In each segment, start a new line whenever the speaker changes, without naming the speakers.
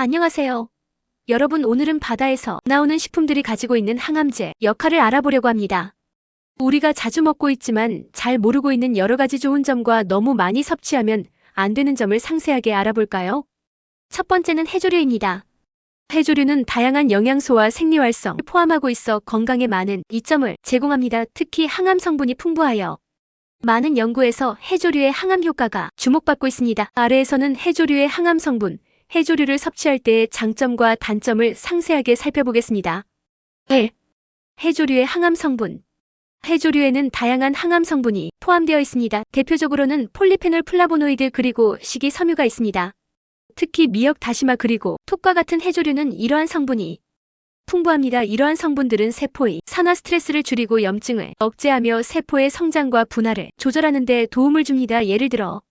안녕하세요. 여러분, 오늘은 바다에서 나오는 식품들이 가지고 있는 항암제 역할을 알아보려고 합니다. 우리가 자주 먹고 있지만 잘 모르고 있는 여러 가지 좋은 점과 너무 많이 섭취하면 안 되는 점을 상세하게 알아볼까요? 첫 번째는 해조류입니다. 해조류는 다양한 영양소와 생리활성을 포함하고 있어 건강에 많은 이점을 제공합니다. 특히 항암 성분이 풍부하여 많은 연구에서 해조류의 항암 효과가 주목받고 있습니다. 아래에서는 해조류의 항암 성분, 해조류를 섭취할 때의 장점과 단점을 상세하게 살펴보겠습니다. 1. 해조류의 항암 성분. 해조류에는 다양한 항암 성분이 포함되어 있습니다. 대표적으로는 폴리페놀 플라보노이드 그리고 식이섬유가 있습니다. 특히 미역, 다시마 그리고 톡과 같은 해조류는 이러한 성분이 풍부합니다. 이러한 성분들은 세포의 산화 스트레스를 줄이고 염증을 억제하며 세포의 성장과 분할을 조절하는 데 도움을 줍니다. 예를 들어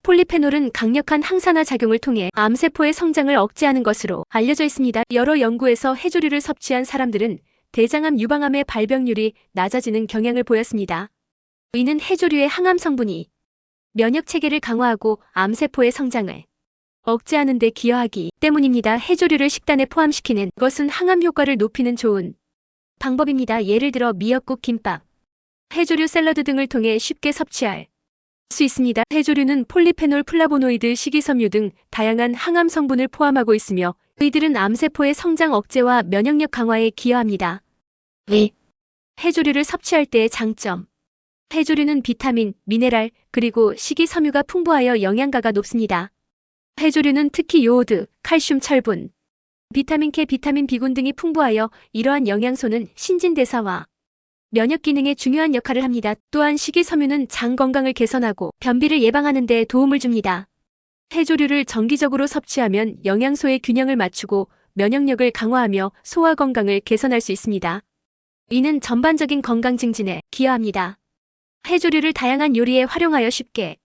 폴리페놀은 강력한 항산화 작용을 통해 암세포의 성장을 억제하는 것으로 알려져 있습니다. 여러 연구에서 해조류를 섭취한 사람들은 대장암, 유방암의 발병률이 낮아지는 경향을 보였습니다. 이는 해조류의 항암 성분이 면역 체계를 강화하고 암세포의 성장을 억제하는 데 기여하기 때문입니다. 해조류를 식단에 포함시키는 것은 항암 효과를 높이는 좋은 방법입니다. 예를 들어 미역국, 김밥, 해조류 샐러드 등을 통해 쉽게 섭취할 수 있습니다. 해조류는 폴리페놀, 플라보노이드, 식이섬유 등 다양한 항암 성분을 포함하고 있으며 이들은 암세포의 성장 억제와 면역력 강화에 기여합니다. 2. 해조류를 섭취할 때의 장점. 해조류는 비타민, 미네랄, 그리고 식이섬유가 풍부하여 영양가가 높습니다. 해조류는 특히 요오드, 칼슘, 철분, 비타민 K, 비타민 B군 등이 풍부하여 이러한 영양소는 신진대사와 면역 기능에 중요한 역할을 합니다. 또한 식이섬유는 장 건강을 개선하고 변비를 예방하는 데 도움을 줍니다. 해조류를 정기적으로 섭취하면 영양소의 균형을 맞추고 면역력을 강화하며 소화 건강을 개선할 수 있습니다. 이는 전반적인 건강 증진에 기여합니다. 해조류를 다양한 요리에 활용하여 쉽게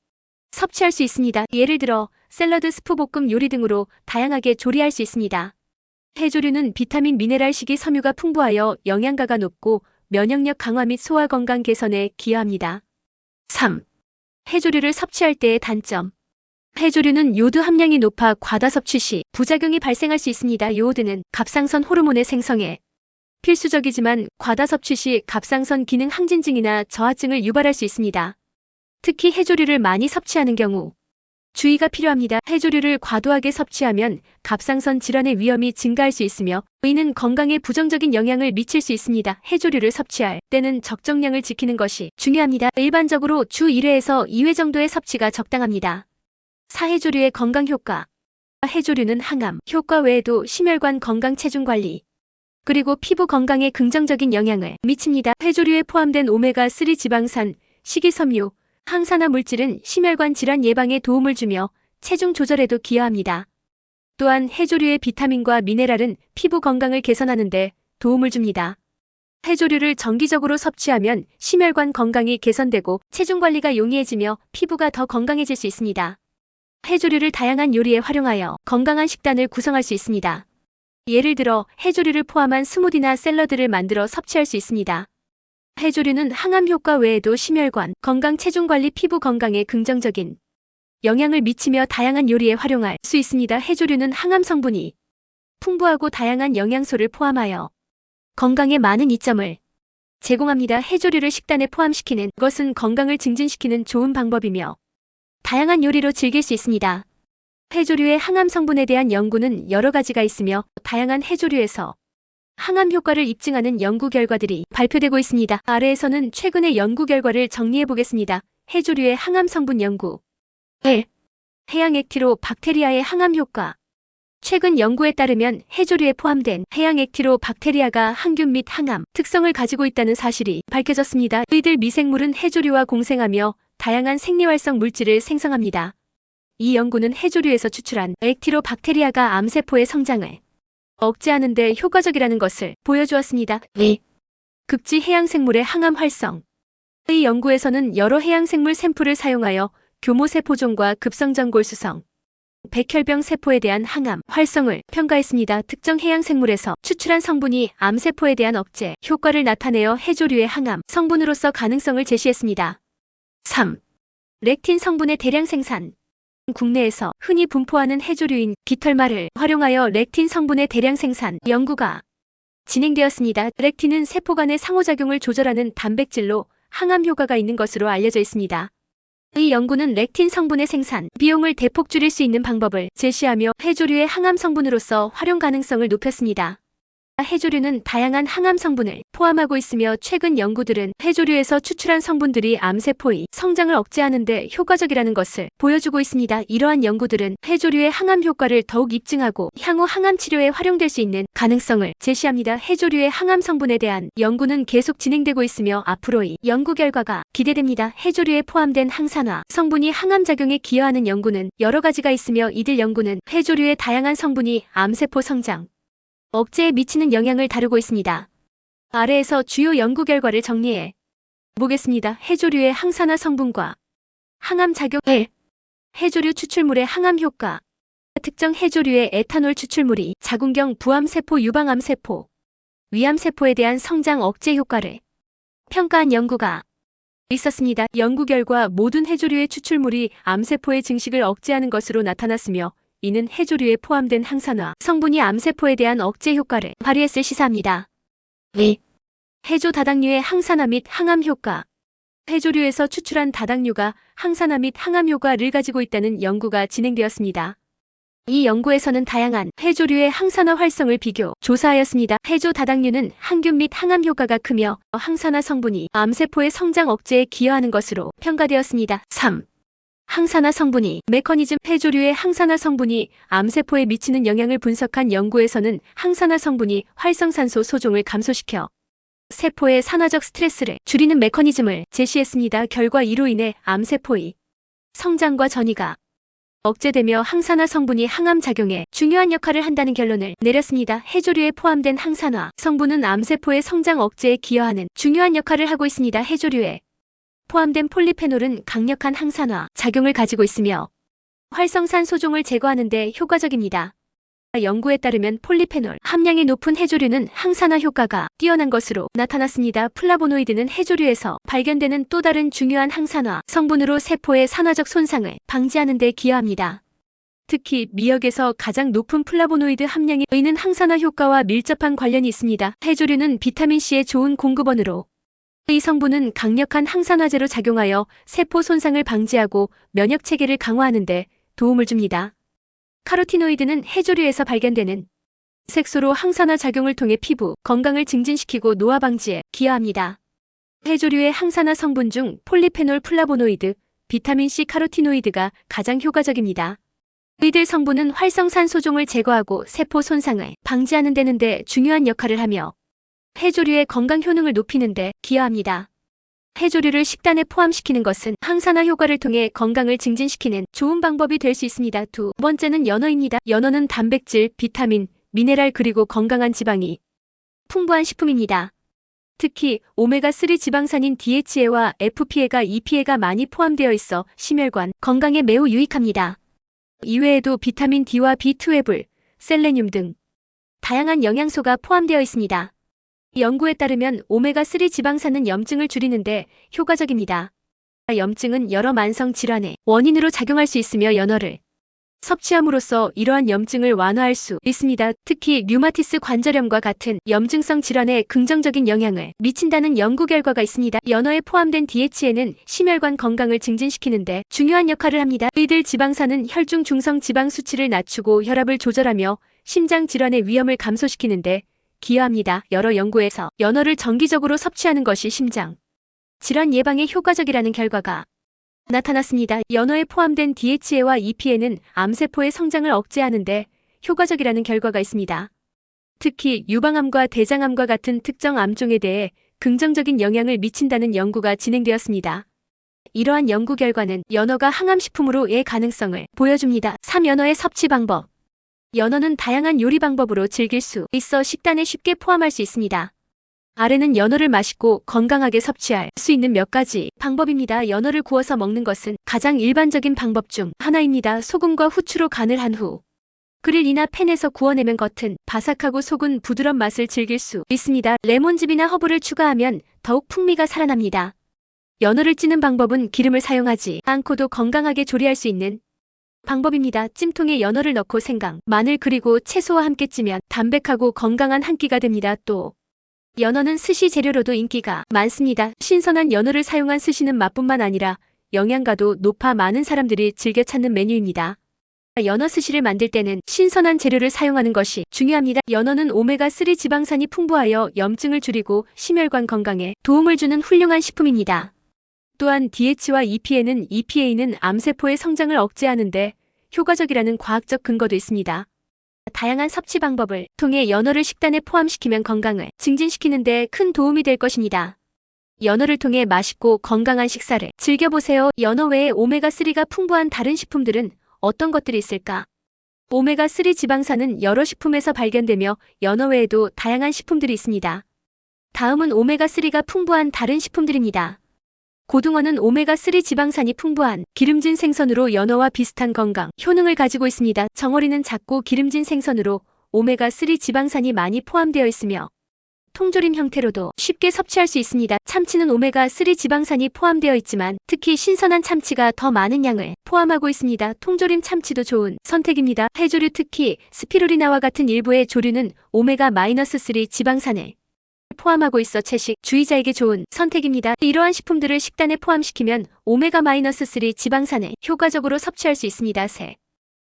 섭취할 수 있습니다. 예를 들어 샐러드, 스프, 볶음 요리 등으로 다양하게 조리할 수 있습니다. 해조류는 비타민, 미네랄, 식이섬유가 풍부하여 영양가가 높고 면역력 강화 및 소화 건강 개선에 기여합니다. 3. 해조류를 섭취할 때의 단점. 해조류는 요오드 함량이 높아 과다 섭취 시 부작용이 발생할 수 있습니다. 요오드는 갑상선 호르몬의 생성에 필수적이지만 과다 섭취 시 갑상선 기능 항진증이나 저하증을 유발할 수 있습니다. 특히 해조류를 많이 섭취하는 경우 주의가 필요합니다. 해조류를 과도하게 섭취하면 갑상선 질환의 위험이 증가할 수 있으며 이는 건강에 부정적인 영향을 미칠 수 있습니다. 해조류를 섭취할 때는 적정량을 지키는 것이 중요합니다. 일반적으로 주 1회에서 2회 정도의 섭취가 적당합니다. 4. 해조류의 건강 효과. 해조류는 항암 효과 외에도 심혈관 건강, 체중 관리, 그리고 피부 건강에 긍정적인 영향을 미칩니다. 해조류에 포함된 오메가3 지방산, 식이섬유, 항산화 물질은 심혈관 질환 예방에 도움을 주며 체중 조절에도 기여합니다. 또한 해조류의 비타민과 미네랄은 피부 건강을 개선하는 데 도움을 줍니다. 해조류를 정기적으로 섭취하면 심혈관 건강이 개선되고 체중 관리가 용이해지며 피부가 더 건강해질 수 있습니다. 해조류를 다양한 요리에 활용하여 건강한 식단을 구성할 수 있습니다. 예를 들어 해조류를 포함한 스무디나 샐러드를 만들어 섭취할 수 있습니다. 해조류는 항암 효과 외에도 심혈관 건강, 체중 관리, 피부 건강에 긍정적인 영향을 미치며 다양한 요리에 활용할 수 있습니다. 해조류는 항암 성분이 풍부하고 다양한 영양소를 포함하여 건강에 많은 이점을 제공합니다. 해조류를 식단에 포함시키는 것은 건강을 증진시키는 좋은 방법이며 다양한 요리로 즐길 수 있습니다. 해조류의 항암 성분에 대한 연구는 여러 가지가 있으며 다양한 해조류에서 항암 효과를 입증하는 연구 결과들이 발표되고 있습니다. 아래에서는 최근의 연구 결과를 정리해 보겠습니다. 해조류의 항암 성분 연구. 1. 해양 액티로 박테리아의 항암 효과. 최근 연구에 따르면 해조류에 포함된 해양 액티로 박테리아가 항균 및 항암 특성을 가지고 있다는 사실이 밝혀졌습니다. 이들 미생물은 해조류와 공생하며 다양한 생리활성 물질을 생성합니다. 이 연구는 해조류에서 추출한 액티로 박테리아가 암세포의 성장을 억제하는 데 효과적이라는 것을 보여주었습니다. 2. 극지 해양생물의 항암 활성. 이 연구에서는 여러 해양생물 샘플을 사용하여 교모세포종과 급성전골수성, 백혈병 세포에 대한 항암 활성을 평가했습니다. 특정 해양생물에서 추출한 성분이 암세포에 대한 억제 효과를 나타내어 해조류의 항암 성분으로서 가능성을 제시했습니다. 3. 렉틴 성분의 대량 생산. 국내에서 흔히 분포하는 해조류인 깃털말을 활용하여 렉틴 성분의 대량 생산 연구가 진행되었습니다. 렉틴은 세포 간의 상호작용을 조절하는 단백질로 항암 효과가 있는 것으로 알려져 있습니다. 이 연구는 렉틴 성분의 생산 비용을 대폭 줄일 수 있는 방법을 제시하며 해조류의 항암 성분으로서 활용 가능성을 높였습니다. 해조류는 다양한 항암 성분을 포함하고 있으며 최근 연구들은 해조류에서 추출한 성분들이 암세포의 성장을 억제하는 데 효과적이라는 것을 보여주고 있습니다. 이러한 연구들은 해조류의 항암 효과를 더욱 입증하고 향후 항암 치료에 활용될 수 있는 가능성을 제시합니다. 해조류의 항암 성분에 대한 연구는 계속 진행되고 있으며 앞으로의 연구 결과가 기대됩니다. 해조류에 포함된 항산화 성분이 항암 작용에 기여하는 연구는 여러 가지가 있으며 이들 연구는 해조류의 다양한 성분이 암세포 성장 억제에 미치는 영향을 다루고 있습니다. 아래에서 주요 연구 결과를 정리해 보겠습니다. 해조류의 항산화 성분과 항암 작용 1. 해조류 추출물의 항암 효과 특정 해조류의 에탄올 추출물이 자궁경 부암세포 유방암세포, 위암세포에 대한 성장 억제 효과를 평가한 연구가 있었습니다. 연구 결과 모든 해조류의 추출물이 암세포의 증식을 억제하는 것으로 나타났으며 이는 해조류에 포함된 항산화 성분이 암세포에 대한 억제 효과를 발휘했을 시사합니다. 2. 해조 다당류의 항산화 및 항암 효과 해조류에서 추출한 다당류가 항산화 및 항암 효과를 가지고 있다는 연구가 진행되었습니다. 이 연구에서는 다양한 해조류의 항산화 활성을 비교 조사하였습니다. 해조 다당류는 항균 및 항암 효과가 크며 항산화 성분이 암세포의 성장 억제에 기여하는 것으로 평가되었습니다. 3. 항산화 성분이 메커니즘 해조류의 항산화 성분이 암세포에 미치는 영향을 분석한 연구에서는 항산화 성분이 활성산소 소종을 감소시켜 세포의 산화적 스트레스를 줄이는 메커니즘을 제시했습니다. 결과 이로 인해 암세포의 성장과 전이가 억제되며 항산화 성분이 항암 작용에 중요한 역할을 한다는 결론을 내렸습니다. 해조류에 포함된 항산화 성분은 암세포의 성장 억제에 기여하는 중요한 역할을 하고 있습니다. 해조류에 포함된 폴리페놀은 강력한 항산화 작용을 가지고 있으며 활성산 소종을 제거하는 데 효과적입니다. 연구에 따르면 폴리페놀 함량이 높은 해조류는 항산화 효과가 뛰어난 것으로 나타났습니다. 플라보노이드는 해조류에서 발견되는 또 다른 중요한 항산화 성분으로 세포의 산화적 손상을 방지하는 데 기여합니다. 특히 미역에서 가장 높은 플라보노이드 함량이 있는 항산화 효과와 밀접한 관련이 있습니다. 해조류는 비타민C의 좋은 공급원으로 이 성분은 강력한 항산화제로 작용하여 세포 손상을 방지하고 면역 체계를 강화하는 데 도움을 줍니다. 카로티노이드는 해조류에서 발견되는 색소로 항산화 작용을 통해 피부 건강을 증진시키고 노화 방지에 기여합니다. 해조류의 항산화 성분 중 폴리페놀 플라보노이드, 비타민C 카로티노이드가 가장 효과적입니다. 이들 성분은 활성산 소종을 제거하고 세포 손상을 방지하는 데 중요한 역할을 하며 해조류의 건강 효능을 높이는 데 기여합니다. 해조류를 식단에 포함시키는 것은 항산화 효과를 통해 건강을 증진시키는 좋은 방법이 될 수 있습니다. 두 번째는 연어입니다. 연어는 단백질, 비타민, 미네랄 그리고 건강한 지방이 풍부한 식품입니다. 특히 오메가3 지방산인 DHA와 FPA가 EPA가 많이 포함되어 있어 심혈관 건강에 매우 유익합니다. 이외에도 비타민 D와 B12, 셀레늄 등 다양한 영양소가 포함되어 있습니다. 연구에 따르면 오메가3 지방산은 염증을 줄이는데 효과적입니다. 염증은 여러 만성 질환의 원인으로 작용할 수 있으며 연어를 섭취함으로써 이러한 염증을 완화할 수 있습니다. 특히 류마티스 관절염과 같은 염증성 질환에 긍정적인 영향을 미친다는 연구 결과가 있습니다. 연어에 포함된 DHA는 심혈관 건강을 증진시키는 데 중요한 역할을 합니다. 이들 지방산은 혈중 중성 지방 수치를 낮추고 혈압을 조절하며 심장 질환의 위험을 감소시키는 데 기여합니다. 여러 연구에서 연어를 정기적으로 섭취하는 것이 심장 질환 예방에 효과적이라는 결과가 나타났습니다. 연어에 포함된 DHA와 EPA는 암세포의 성장을 억제하는 데 효과적이라는 결과가 있습니다. 특히 유방암과 대장암과 같은 특정 암종에 대해 긍정적인 영향을 미친다는 연구가 진행되었습니다. 이러한 연구 결과는 연어가 항암식품으로의 가능성을 보여줍니다. 3. 연어의 섭취 방법 연어는 다양한 요리 방법으로 즐길 수 있어 식단에 쉽게 포함할 수 있습니다. 아래는 연어를 맛있고 건강하게 섭취할 수 있는 몇 가지 방법입니다. 연어를 구워서 먹는 것은 가장 일반적인 방법 중 하나입니다. 소금과 후추로 간을 한 후 그릴이나 팬에서 구워내면 겉은 바삭하고 속은 부드러운 맛을 즐길 수 있습니다. 레몬즙이나 허브를 추가하면 더욱 풍미가 살아납니다. 연어를 찌는 방법은 기름을 사용하지 않고도 건강하게 조리할 수 있는 방법입니다. 찜통에 연어를 넣고 생강, 마늘 그리고 채소와 함께 찌면 담백하고 건강한 한 끼가 됩니다. 또 연어는 스시 재료로도 인기가 많습니다. 신선한 연어를 사용한 스시는 맛뿐만 아니라 영양가도 높아 많은 사람들이 즐겨 찾는 메뉴입니다. 연어 스시를 만들 때는 신선한 재료를 사용하는 것이 중요합니다. 연어는 오메가3 지방산이 풍부하여 염증을 줄이고 심혈관 건강에 도움을 주는 훌륭한 식품입니다. 또한 DH와 EPA는 암세포의 성장을 억제하는 데 효과적이라는 과학적 근거도 있습니다. 다양한 섭취 방법을 통해 연어를 식단에 포함시키면 건강을 증진시키는 데 큰 도움이 될 것입니다. 연어를 통해 맛있고 건강한 식사를 즐겨보세요. 연어 외에 오메가3가 풍부한 다른 식품들은 어떤 것들이 있을까? 오메가3 지방산은 여러 식품에서 발견되며 연어 외에도 다양한 식품들이 있습니다. 다음은 오메가3가 풍부한 다른 식품들입니다. 고등어는 오메가3 지방산이 풍부한 기름진 생선으로 연어와 비슷한 건강 효능을 가지고 있습니다. 정어리는 작고 기름진 생선으로 오메가3 지방산이 많이 포함되어 있으며 통조림 형태로도 쉽게 섭취할 수 있습니다. 참치는 오메가3 지방산이 포함되어 있지만 특히 신선한 참치가 더 많은 양을 포함하고 있습니다. 통조림 참치도 좋은 선택입니다. 해조류 특히 스피루리나와 같은 일부의 조류는 오메가-3 지방산을 포함하고 있어 채식 주의자에게 좋은 선택입니다. 이러한 식품들을 식단에 포함시키면 오메가-3 지방산을 효과적으로 섭취할 수 있습니다. 세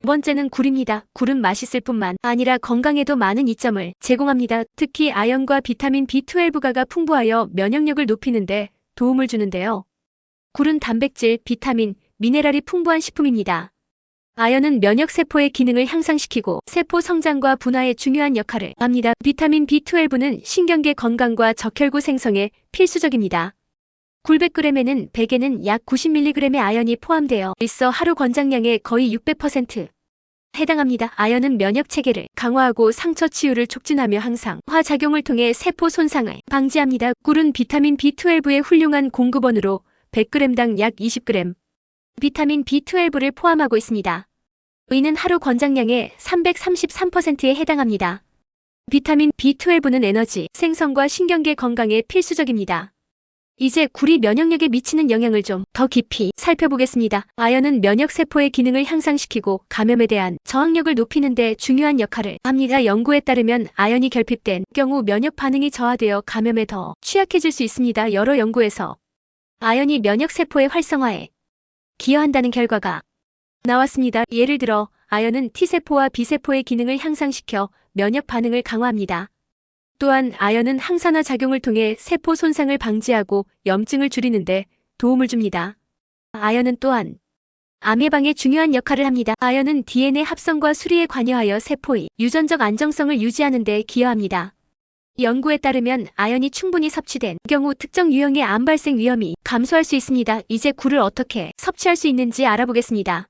번째는 굴입니다. 굴은 맛있을 뿐만 아니라 건강에도 많은 이점을 제공합니다. 특히 아연과 비타민 B12가 풍부하여 면역력을 높이는 데 도움을 주는데요. 굴은 단백질, 비타민, 미네랄이 풍부한 식품입니다. 아연은 면역세포의 기능을 향상시키고 세포 성장과 분화에 중요한 역할을 합니다. 비타민 B12는 신경계 건강과 적혈구 생성에 필수적입니다. 굴 100g에는 100에는 약 90mg의 아연이 포함되어 있어 하루 권장량의 거의 600% 해당합니다. 아연은 면역 체계를 강화하고 상처 치유를 촉진하며 항상화 작용을 통해 세포 손상을 방지합니다. 굴은 비타민 B12의 훌륭한 공급원으로 100g당 약 20g 비타민 B12를 포함하고 있습니다. 의는 하루 권장량의 333%에 해당합니다. 비타민 B12는 에너지, 생성과 신경계 건강에 필수적입니다. 이제 굴이 면역력에 미치는 영향을 좀 더 깊이 살펴보겠습니다. 아연은 면역세포의 기능을 향상시키고 감염에 대한 저항력을 높이는 데 중요한 역할을 합니다. 연구에 따르면 아연이 결핍된 경우 면역 반응이 저하되어 감염에 더 취약해질 수 있습니다. 여러 연구에서 아연이 면역세포의 활성화에 기여한다는 결과가 나왔습니다. 예를 들어 아연은 T세포와 B세포의 기능을 향상시켜 면역 반응을 강화합니다. 또한 아연은 항산화 작용을 통해 세포 손상을 방지하고 염증을 줄이는 데 도움을 줍니다. 아연은 또한 암 예방에 중요한 역할을 합니다. 아연은 DNA 합성과 수리에 관여하여 세포의 유전적 안정성을 유지하는 데 기여합니다. 연구에 따르면 아연이 충분히 섭취된 경우 특정 유형의 암 발생 위험이 감소할 수 있습니다. 이제 굴을 어떻게 섭취할 수 있는지 알아보겠습니다.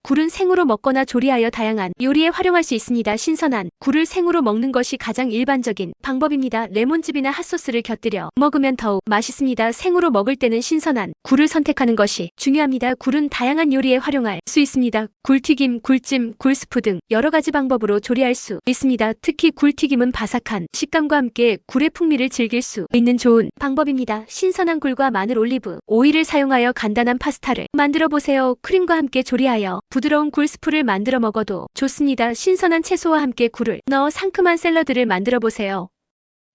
굴은 생으로 먹거나 조리하여 다양한 요리에 활용할 수 있습니다. 신선한 굴을 생으로 먹는 것이 가장 일반적인 방법입니다. 레몬즙이나 핫소스를 곁들여 먹으면 더욱 맛있습니다. 생으로 먹을 때는 신선한 굴을 선택하는 것이 중요합니다. 굴은 다양한 요리에 활용할 수 있습니다. 굴튀김, 굴찜, 굴스프 등 여러 가지 방법으로 조리할 수 있습니다. 특히 굴튀김은 바삭한 식감과 함께 굴의 풍미를 즐길 수 있는 좋은 방법입니다. 신선한 굴과 마늘, 올리브 오일을 사용하여 간단한 파스타를 만들어 보세요. 크림과 함께 조리하여 부드러운 굴스프를 만들어 먹어도 좋습니다. 신선한 채소와 함께 굴을 넣어 상큼한 샐러드를 만들어 보세요.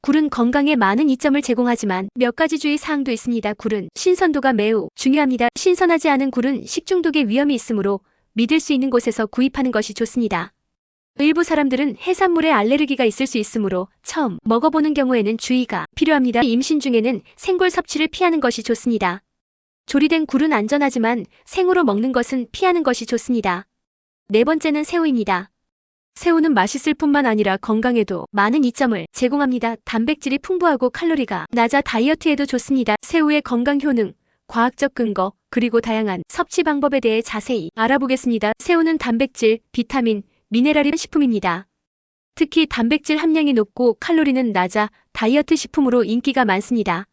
굴은 건강에 많은 이점을 제공하지만 몇 가지 주의 사항도 있습니다. 굴은 신선도가 매우 중요합니다. 신선하지 않은 굴은 식중독의 위험이 있으므로 믿을 수 있는 곳에서 구입하는 것이 좋습니다. 일부 사람들은 해산물에 알레르기가 있을 수 있으므로 처음 먹어보는 경우에는 주의가 필요합니다. 임신 중에는 생굴 섭취를 피하는 것이 좋습니다. 조리된 굴은 안전하지만 생으로 먹는 것은 피하는 것이 좋습니다. 네 번째는 새우입니다. 새우는 맛있을 뿐만 아니라 건강에도 많은 이점을 제공합니다. 단백질이 풍부하고 칼로리가 낮아 다이어트에도 좋습니다. 새우의 건강 효능, 과학적 근거, 그리고 다양한 섭취 방법에 대해 자세히 알아보겠습니다. 새우는 단백질, 비타민, 미네랄이 식품입니다. 특히 단백질 함량이 높고 칼로리는 낮아 다이어트 식품으로 인기가 많습니다.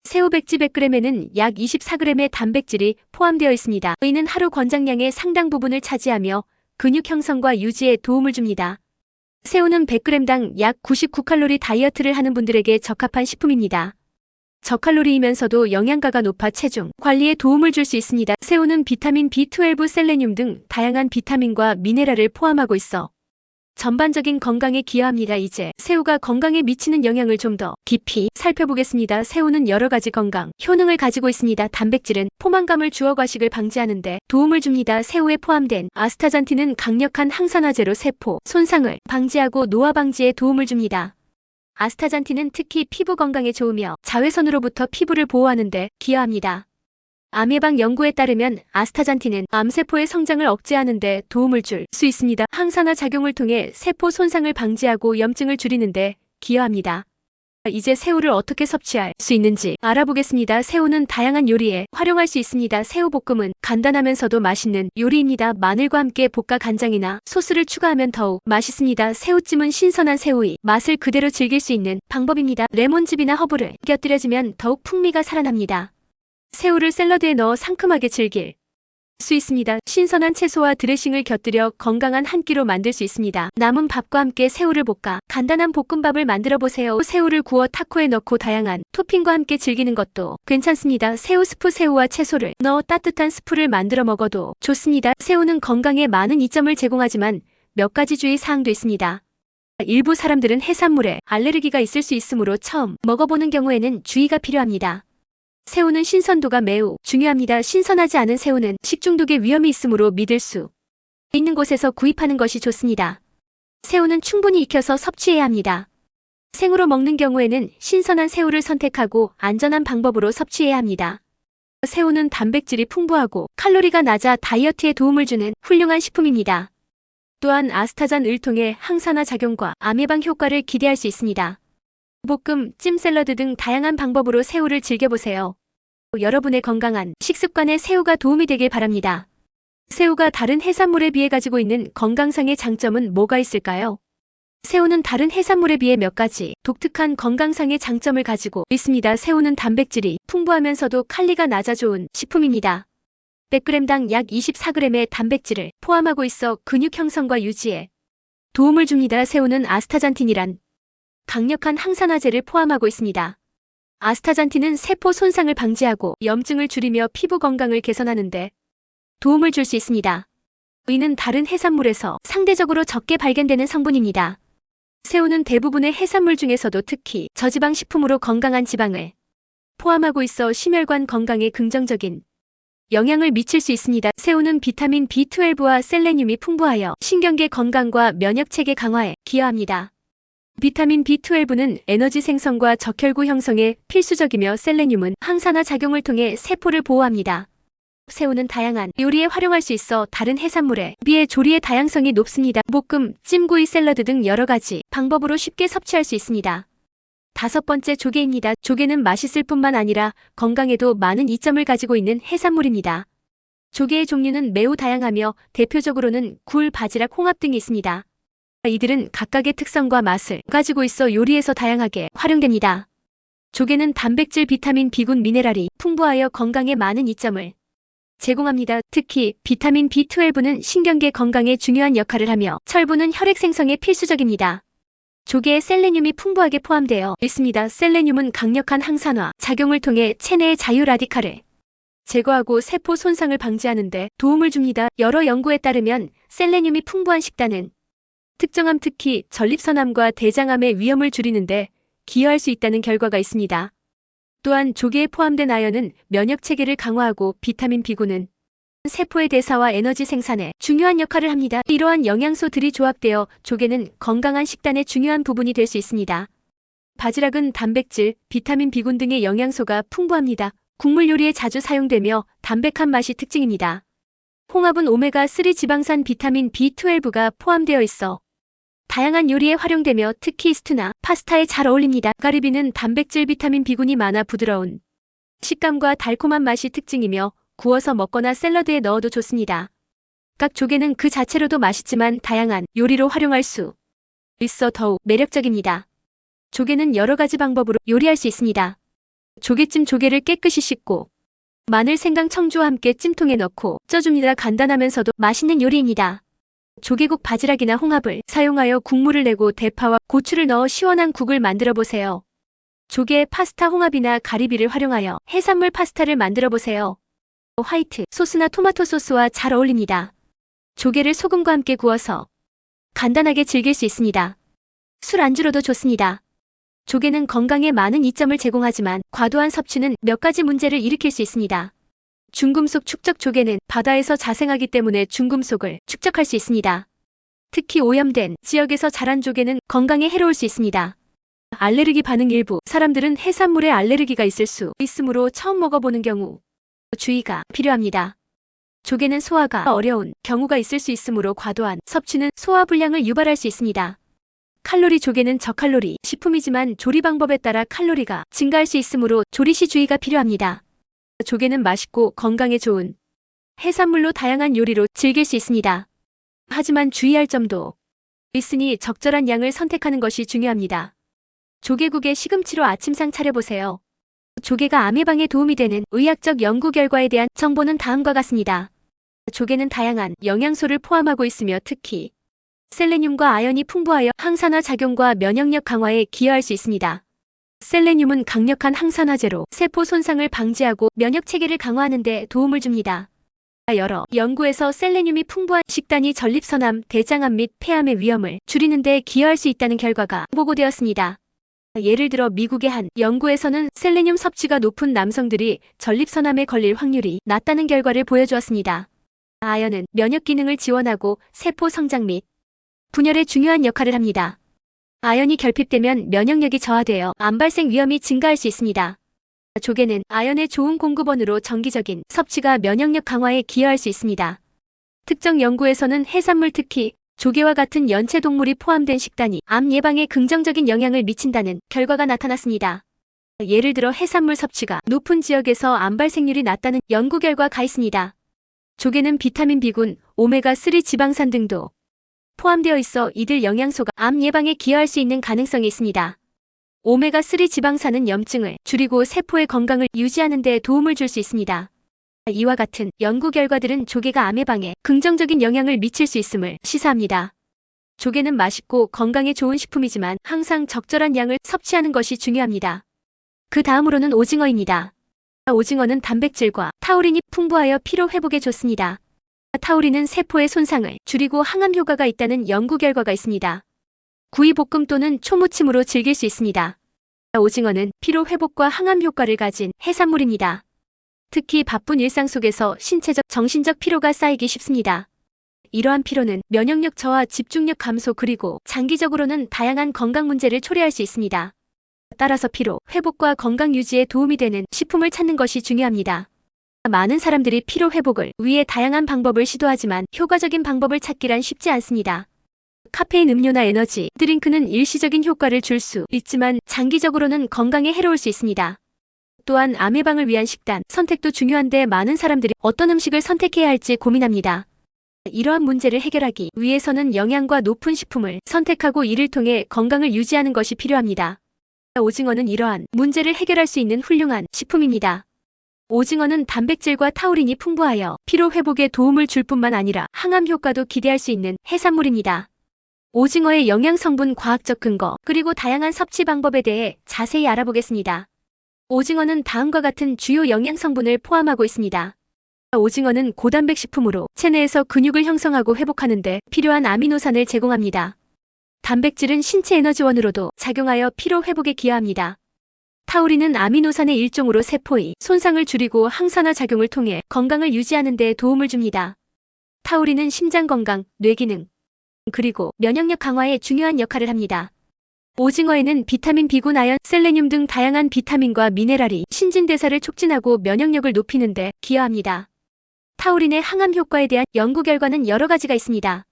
새우 백지 100g에는 약 24g의 단백질이 포함되어 있습니다. 의는 하루 권장량의 상당 부분을 차지하며 근육 형성과 유지에 도움을 줍니다. 새우는 100g당 약 99칼로리 다이어트를 하는 분들에게 적합한 식품입니다. 저칼로리이면서도 영양가가 높아 체중 관리에 도움을 줄 수 있습니다. 새우는 비타민 B12, 셀레늄 등 다양한 비타민과 미네랄을 포함하고 있어 전반적인 건강에 기여합니다. 이제 새우가 건강에 미치는 영향을 좀 더 깊이 살펴보겠습니다. 새우는 여러 가지 건강 효능을 가지고 있습니다. 단백질은 포만감을 주어 과식을 방지하는 데 도움을 줍니다. 새우에 포함된 아스타잔틴은 강력한 항산화제로 세포 손상을 방지하고 노화 방지에 도움을 줍니다. 아스타잔틴은 특히 피부 건강에 좋으며 자외선으로부터 피부를 보호하는 데 기여합니다. 암 예방 연구에 따르면 아스타잔틴은 암세포의 성장을 억제하는 데 도움을 줄 수 있습니다. 항산화 작용을 통해 세포 손상을 방지하고 염증을 줄이는 데 기여합니다. 이제 새우를 어떻게 섭취할 수 있는지 알아보겠습니다. 새우는 다양한 요리에 활용할 수 있습니다. 새우볶음은 간단하면서도 맛있는 요리입니다. 마늘과 함께 볶아 간장이나 소스를 추가하면 더욱 맛있습니다. 새우찜은 신선한 새우의 맛을 그대로 즐길 수 있는 방법입니다. 레몬즙이나 허브를 곁들여주면 더욱 풍미가 살아납니다. 새우를 샐러드에 넣어 상큼하게 즐길 수 있습니다. 신선한 채소와 드레싱을 곁들여 건강한 한 끼로 만들 수 있습니다. 남은 밥과 함께 새우를 볶아 간단한 볶음밥을 만들어 보세요. 새우를 구워 타코에 넣고 다양한 토핑과 함께 즐기는 것도 괜찮습니다. 새우 스프, 새우와 채소를 넣어 따뜻한 스프를 만들어 먹어도 좋습니다. 새우는 건강에 많은 이점을 제공하지만 몇 가지 주의 사항도 있습니다. 일부 사람들은 해산물에 알레르기가 있을 수 있으므로 처음 먹어보는 경우에는 주의가 필요합니다. 새우는 신선도가 매우 중요합니다. 신선하지 않은 새우는 식중독의 위험이 있으므로 믿을 수 있는 곳에서 구입하는 것이 좋습니다. 새우는 충분히 익혀서 섭취해야 합니다. 생으로 먹는 경우에는 신선한 새우를 선택하고 안전한 방법으로 섭취해야 합니다. 새우는 단백질이 풍부하고 칼로리가 낮아 다이어트에 도움을 주는 훌륭한 식품입니다. 또한 아스타잔을 통해 항산화 작용과 암 예방 효과를 기대할 수 있습니다. 볶음, 찜, 샐러드 등 다양한 방법으로 새우를 즐겨보세요. 여러분의 건강한 식습관에 새우가 도움이 되길 바랍니다. 새우가 다른 해산물에 비해 가지고 있는 건강상의 장점은 뭐가 있을까요? 새우는 다른 해산물에 비해 몇 가지 독특한 건강상의 장점을 가지고 있습니다. 새우는 단백질이 풍부하면서도 칼리가 낮아 좋은 식품입니다. 100g당 약 24g의 단백질을 포함하고 있어 근육 형성과 유지에 도움을 줍니다. 새우는 아스타잔틴이란 강력한 항산화제를 포함하고 있습니다. 아스타잔틴은 세포 손상을 방지하고 염증을 줄이며 피부 건강을 개선하는 데 도움을 줄 수 있습니다. 이는 다른 해산물에서 상대적으로 적게 발견되는 성분입니다. 새우는 대부분의 해산물 중에서도 특히 저지방 식품으로 건강한 지방을 포함하고 있어 심혈관 건강에 긍정적인 영향을 미칠 수 있습니다. 새우는 비타민 B12와 셀레늄이 풍부하여 신경계 건강과 면역체계 강화에 기여합니다. 비타민 B12는 에너지 생성과 적혈구 형성에 필수적이며 셀레늄은 항산화 작용을 통해 세포를 보호합니다. 새우는 다양한 요리에 활용할 수 있어 다른 해산물에 비해 조리의 다양성이 높습니다. 볶음, 찜구이, 샐러드 등 여러 가지 방법으로 쉽게 섭취할 수 있습니다. 5번째, 조개입니다. 조개는 맛있을 뿐만 아니라 건강에도 많은 이점을 가지고 있는 해산물입니다. 조개의 종류는 매우 다양하며 대표적으로는 굴, 바지락, 홍합 등이 있습니다. 이들은 각각의 특성과 맛을 가지고 있어 요리에서 다양하게 활용됩니다. 조개는 단백질, 비타민, B군, 미네랄이 풍부하여 건강에 많은 이점을 제공합니다. 특히 비타민 B12는 신경계 건강에 중요한 역할을 하며 철분은 혈액 생성에 필수적입니다. 조개에 셀레늄이 풍부하게 포함되어 있습니다. 셀레늄은 강력한 항산화 작용을 통해 체내의 자유 라디칼을 제거하고 세포 손상을 방지하는 데 도움을 줍니다. 여러 연구에 따르면 셀레늄이 풍부한 식단은 특정암, 특히 전립선암과 대장암의 위험을 줄이는데 기여할 수 있다는 결과가 있습니다. 또한 조개에 포함된 아연은 면역체계를 강화하고 비타민 B군은 세포의 대사와 에너지 생산에 중요한 역할을 합니다. 이러한 영양소들이 조합되어 조개는 건강한 식단의 중요한 부분이 될 수 있습니다. 바지락은 단백질, 비타민 B군 등의 영양소가 풍부합니다. 국물 요리에 자주 사용되며 담백한 맛이 특징입니다. 홍합은 오메가3 지방산 비타민 B12가 포함되어 있어 다양한 요리에 활용되며 특히 스튜나 파스타에 잘 어울립니다. 가리비는 단백질, 비타민 B군이 많아 부드러운 식감과 달콤한 맛이 특징이며 구워서 먹거나 샐러드에 넣어도 좋습니다. 각 조개는 그 자체로도 맛있지만 다양한 요리로 활용할 수 있어 더욱 매력적입니다. 조개는 여러 가지 방법으로 요리할 수 있습니다. 조개찜, 조개를 깨끗이 씻고 마늘, 생강, 청주와 함께 찜통에 넣고 쪄줍니다. 간단하면서도 맛있는 요리입니다. 조개국, 바지락이나 홍합을 사용하여 국물을 내고 대파와 고추를 넣어 시원한 국을 만들어 보세요. 조개, 파스타, 홍합이나 가리비를 활용하여 해산물 파스타를 만들어 보세요. 화이트 소스나 토마토 소스와 잘 어울립니다. 조개를 소금과 함께 구워서 간단하게 즐길 수 있습니다. 술 안주로도 좋습니다. 조개는 건강에 많은 이점을 제공하지만 과도한 섭취는 몇 가지 문제를 일으킬 수 있습니다. 중금속 축적 조개는 바다에서 자생하기 때문에 중금속을 축적할 수 있습니다. 특히 오염된 지역에서 자란 조개는 건강에 해로울 수 있습니다. 알레르기 반응 일부 사람들은 해산물에 알레르기가 있을 수 있으므로 처음 먹어보는 경우 주의가 필요합니다. 조개는 소화가 어려운 경우가 있을 수 있으므로 과도한 섭취는 소화불량을 유발할 수 있습니다. 칼로리 조개는 저칼로리 식품이지만 조리 방법에 따라 칼로리가 증가할 수 있으므로 조리 시 주의가 필요합니다. 조개는 맛있고 건강에 좋은 해산물로 다양한 요리로 즐길 수 있습니다. 하지만 주의할 점도 있으니 적절한 양을 선택하는 것이 중요합니다. 조개국에 시금치로 아침상 차려보세요. 조개가 암 예방에 도움이 되는 의학적 연구 결과에 대한 정보는 다음과 같습니다. 조개는 다양한 영양소를 포함하고 있으며 특히 셀레늄과 아연이 풍부하여 항산화 작용과 면역력 강화에 기여할 수 있습니다. 셀레늄은 강력한 항산화제로 세포 손상을 방지하고 면역 체계를 강화하는 데 도움을 줍니다. 여러 연구에서 셀레늄이 풍부한 식단이 전립선암, 대장암 및 폐암의 위험을 줄이는 데 기여할 수 있다는 결과가 보고되었습니다. 예를 들어 미국의 한 연구에서는 셀레늄 섭취가 높은 남성들이 전립선암에 걸릴 확률이 낮다는 결과를 보여주었습니다. 아연은 면역 기능을 지원하고 세포 성장 및 분열에 중요한 역할을 합니다. 아연이 결핍되면 면역력이 저하되어 암 발생 위험이 증가할 수 있습니다. 조개는 아연의 좋은 공급원으로 정기적인 섭취가 면역력 강화에 기여할 수 있습니다. 특정 연구에서는 해산물 특히 조개와 같은 연체 동물이 포함된 식단이 암 예방에 긍정적인 영향을 미친다는 결과가 나타났습니다. 예를 들어 해산물 섭취가 높은 지역에서 암 발생률이 낮다는 연구 결과가 있습니다. 조개는 비타민 B군, 오메가3 지방산 등도 포함되어 있어 이들 영양소가 암 예방에 기여할 수 있는 가능성이 있습니다. 오메가3 지방산은 염증을 줄이고 세포의 건강을 유지하는 데 도움을 줄 수 있습니다. 이와 같은 연구 결과들은 조개가 암 예방에 긍정적인 영향을 미칠 수 있음을 시사합니다. 조개는 맛있고 건강에 좋은 식품이지만 항상 적절한 양을 섭취하는 것이 중요합니다. 그 다음으로는 오징어입니다. 오징어는 단백질과 타우린이 풍부하여 피로 회복에 좋습니다. 타우린은 세포의 손상을 줄이고 항암 효과가 있다는 연구 결과가 있습니다. 구이 볶음 또는 초무침으로 즐길 수 있습니다. 오징어는 피로 회복과 항암 효과를 가진 해산물입니다. 특히 바쁜 일상 속에서 신체적, 정신적 피로가 쌓이기 쉽습니다. 이러한 피로는 면역력 저하, 집중력 감소 그리고 장기적으로는 다양한 건강 문제를 초래할 수 있습니다. 따라서 피로 회복과 건강 유지에 도움이 되는 식품을 찾는 것이 중요합니다. 많은 사람들이 피로 회복을 위해 다양한 방법을 시도하지만 효과적인 방법을 찾기란 쉽지 않습니다. 카페인 음료나 에너지 드링크는 일시적인 효과를 줄 수 있지만 장기적으로는 건강에 해로울 수 있습니다. 또한 암 예방을 위한 식단 선택도 중요한데 많은 사람들이 어떤 음식을 선택해야 할지 고민합니다. 이러한 문제를 해결하기 위해서는 영양가 높은 식품을 선택하고 이를 통해 건강을 유지하는 것이 필요합니다. 오징어는 이러한 문제를 해결할 수 있는 훌륭한 식품입니다. 오징어는 단백질과 타우린이 풍부하여 피로 회복에 도움을 줄 뿐만 아니라 항암 효과도 기대할 수 있는 해산물입니다. 오징어의 영양 성분 과학적 근거 그리고 다양한 섭취 방법에 대해 자세히 알아보겠습니다. 오징어는 다음과 같은 주요 영양 성분을 포함하고 있습니다. 오징어는 고단백 식품으로 체내에서 근육을 형성하고 회복하는 데 필요한 아미노산을 제공합니다. 단백질은 신체 에너지원으로도 작용하여 피로 회복에 기여합니다. 타우린은 아미노산의 일종으로 세포의 손상을 줄이고 항산화 작용을 통해 건강을 유지하는 데 도움을 줍니다. 타우린은 심장 건강, 뇌 기능, 그리고 면역력 강화에 중요한 역할을 합니다. 오징어에는 비타민 B군, 아연, 셀레늄 등 다양한 비타민과 미네랄이 신진대사를 촉진하고 면역력을 높이는 데 기여합니다. 타우린의 항암 효과에 대한 연구 결과는 여러 가지가 있습니다.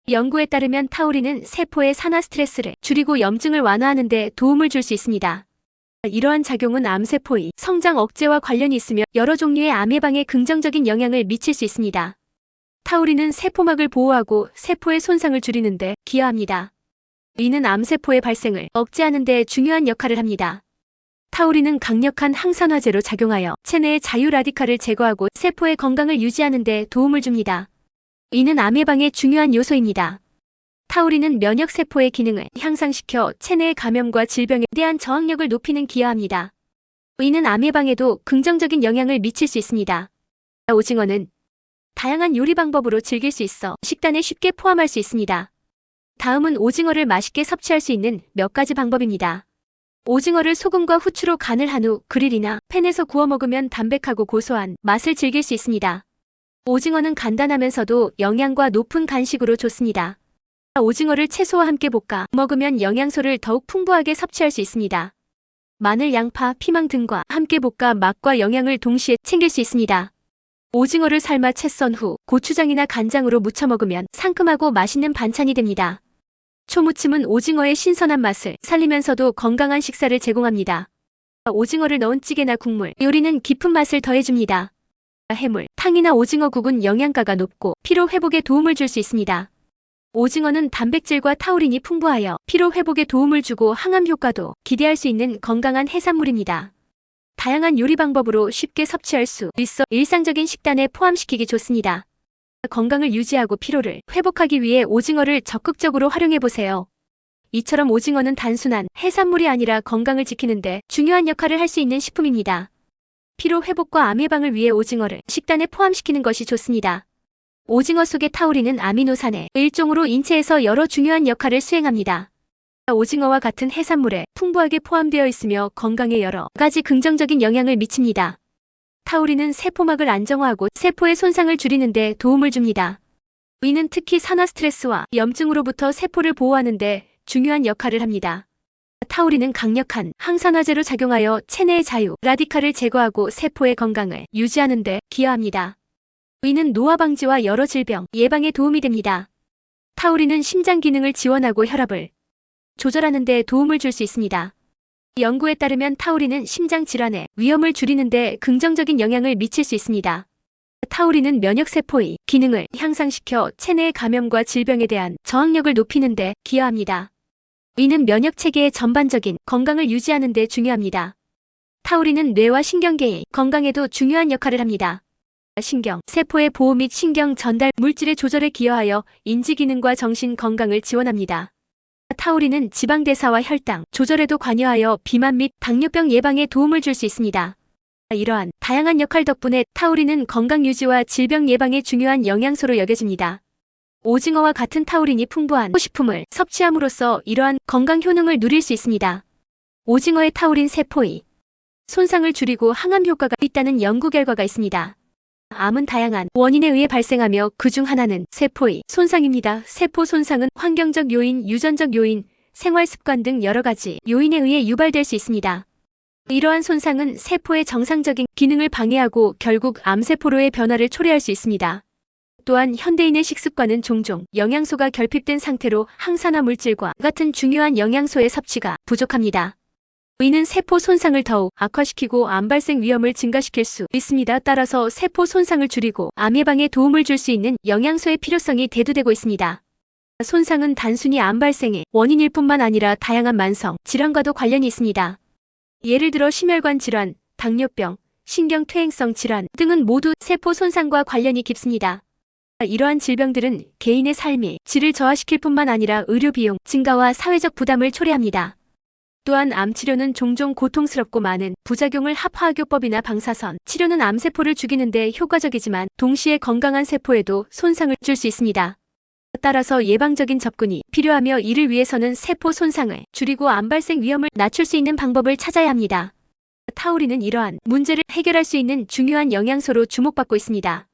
연구에 따르면 타우린은 세포의 산화 스트레스를 줄이고 염증을 완화하는 데 도움을 줄 수 있습니다. 이러한 작용은 암세포의 성장 억제와 관련이 있으며 여러 종류의 암 예방에 긍정적인 영향을 미칠 수 있습니다. 타우린은 세포막을 보호하고 세포의 손상을 줄이는 데 기여합니다. 이는 암세포의 발생을 억제하는 데 중요한 역할을 합니다. 타우린은 강력한 항산화제로 작용하여 체내의 자유 라디칼을 제거하고 세포의 건강을 유지하는 데 도움을 줍니다. 이는 암 예방에 중요한 요소입니다. 타우린은 면역세포의 기능을 향상시켜 체내의 감염과 질병에 대한 저항력을 높이는 기여합니다. 이는 암 예방에도 긍정적인 영향을 미칠 수 있습니다. 오징어는 다양한 요리 방법으로 즐길 수 있어 식단에 쉽게 포함할 수 있습니다. 다음은 오징어를 맛있게 섭취할 수 있는 몇 가지 방법입니다. 오징어를 소금과 후추로 간을 한 후 그릴이나 팬에서 구워 먹으면 담백하고 고소한 맛을 즐길 수 있습니다. 오징어는 간단하면서도 영양가 높은 간식으로 좋습니다. 오징어를 채소와 함께 볶아 먹으면 영양소를 더욱 풍부하게 섭취할 수 있습니다. 마늘, 양파, 피망 등과 함께 볶아 맛과 영양을 동시에 챙길 수 있습니다. 오징어를 삶아 채 썬 후 고추장이나 간장으로 무쳐 먹으면 상큼하고 맛있는 반찬이 됩니다. 초무침은 오징어의 신선한 맛을 살리면서도 건강한 식사를 제공합니다. 오징어를 넣은 찌개나 국물, 요리는 깊은 맛을 더해줍니다. 해물, 탕이나 오징어국은 영양가가 높고 피로 회복에 도움을 줄 수 있습니다. 오징어는 단백질과 타우린이 풍부하여 피로 회복에 도움을 주고 항암 효과도 기대할 수 있는 건강한 해산물입니다. 다양한 요리 방법으로 쉽게 섭취할 수 있어 일상적인 식단에 포함시키기 좋습니다. 건강을 유지하고 피로를 회복하기 위해 오징어를 적극적으로 활용해보세요. 이처럼 오징어는 단순한 해산물이 아니라 건강을 지키는데 중요한 역할을 할 수 있는 식품입니다. 피로 회복과 암 예방을 위해 오징어를 식단에 포함시키는 것이 좋습니다. 오징어 속의 타우린은 아미노산의 일종으로 인체에서 여러 중요한 역할을 수행합니다. 오징어와 같은 해산물에 풍부하게 포함되어 있으며 건강에 여러 가지 긍정적인 영향을 미칩니다. 타우린은 세포막을 안정화하고 세포의 손상을 줄이는 데 도움을 줍니다. 이는 특히 산화 스트레스와 염증으로부터 세포를 보호하는 데 중요한 역할을 합니다. 타우린은 강력한 항산화제로 작용하여 체내의 자유, 라디칼을 제거하고 세포의 건강을 유지하는 데 기여합니다. 이는 노화 방지와 여러 질병 예방에 도움이 됩니다. 타우린은 심장 기능을 지원하고 혈압을 조절하는 데 도움을 줄 수 있습니다. 연구에 따르면 타우린은 심장 질환의 위험을 줄이는 데 긍정적인 영향을 미칠 수 있습니다. 타우린은 면역세포의 기능을 향상시켜 체내의 감염과 질병에 대한 저항력을 높이는 데 기여합니다. 이는 면역체계의 전반적인 건강을 유지하는 데 중요합니다. 타우린은 뇌와 신경계의 건강에도 중요한 역할을 합니다. 신경, 세포의 보호 및 신경 전달 물질의 조절에 기여하여 인지 기능과 정신 건강을 지원합니다. 타우린은 지방 대사와 혈당 조절에도 관여하여 비만 및 당뇨병 예방에 도움을 줄 수 있습니다. 이러한 다양한 역할 덕분에 타우린은 건강 유지와 질병 예방에 중요한 영양소로 여겨집니다. 오징어와 같은 타우린이 풍부한 식품을 섭취함으로써 이러한 건강 효능을 누릴 수 있습니다. 오징어의 타우린 세포의 손상을 줄이고 항암 효과가 있다는 연구 결과가 있습니다. 암은 다양한 원인에 의해 발생하며 그중 하나는 세포의 손상입니다. 세포 손상은 환경적 요인, 유전적 요인, 생활 습관 등 여러 가지 요인에 의해 유발될 수 있습니다. 이러한 손상은 세포의 정상적인 기능을 방해하고 결국 암세포로의 변화를 초래할 수 있습니다. 또한 현대인의 식습관은 종종 영양소가 결핍된 상태로 항산화 물질과 같은 중요한 영양소의 섭취가 부족합니다. 이는 세포 손상을 더욱 악화시키고 암 발생 위험을 증가시킬 수 있습니다. 따라서 세포 손상을 줄이고 암 예방에 도움을 줄 수 있는 영양소의 필요성이 대두되고 있습니다. 손상은 단순히 암 발생의 원인일 뿐만 아니라 다양한 만성 질환과도 관련이 있습니다. 예를 들어 심혈관 질환, 당뇨병, 신경퇴행성 질환 등은 모두 세포 손상과 관련이 깊습니다. 이러한 질병들은 개인의 삶의 질을 저하시킬 뿐만 아니라 의료 비용 증가와 사회적 부담을 초래합니다. 또한 암치료는 종종 고통스럽고 많은 부작용을 합화학요법이나 방사선 치료는 암세포를 죽이는 데 효과적이지만 동시에 건강한 세포에도 손상을 줄 수 있습니다. 따라서 예방적인 접근이 필요하며 이를 위해서는 세포 손상을 줄이고 암 발생 위험을 낮출 수 있는 방법을 찾아야 합니다. 타우린은 이러한 문제를 해결할 수 있는 중요한 영양소로 주목받고 있습니다.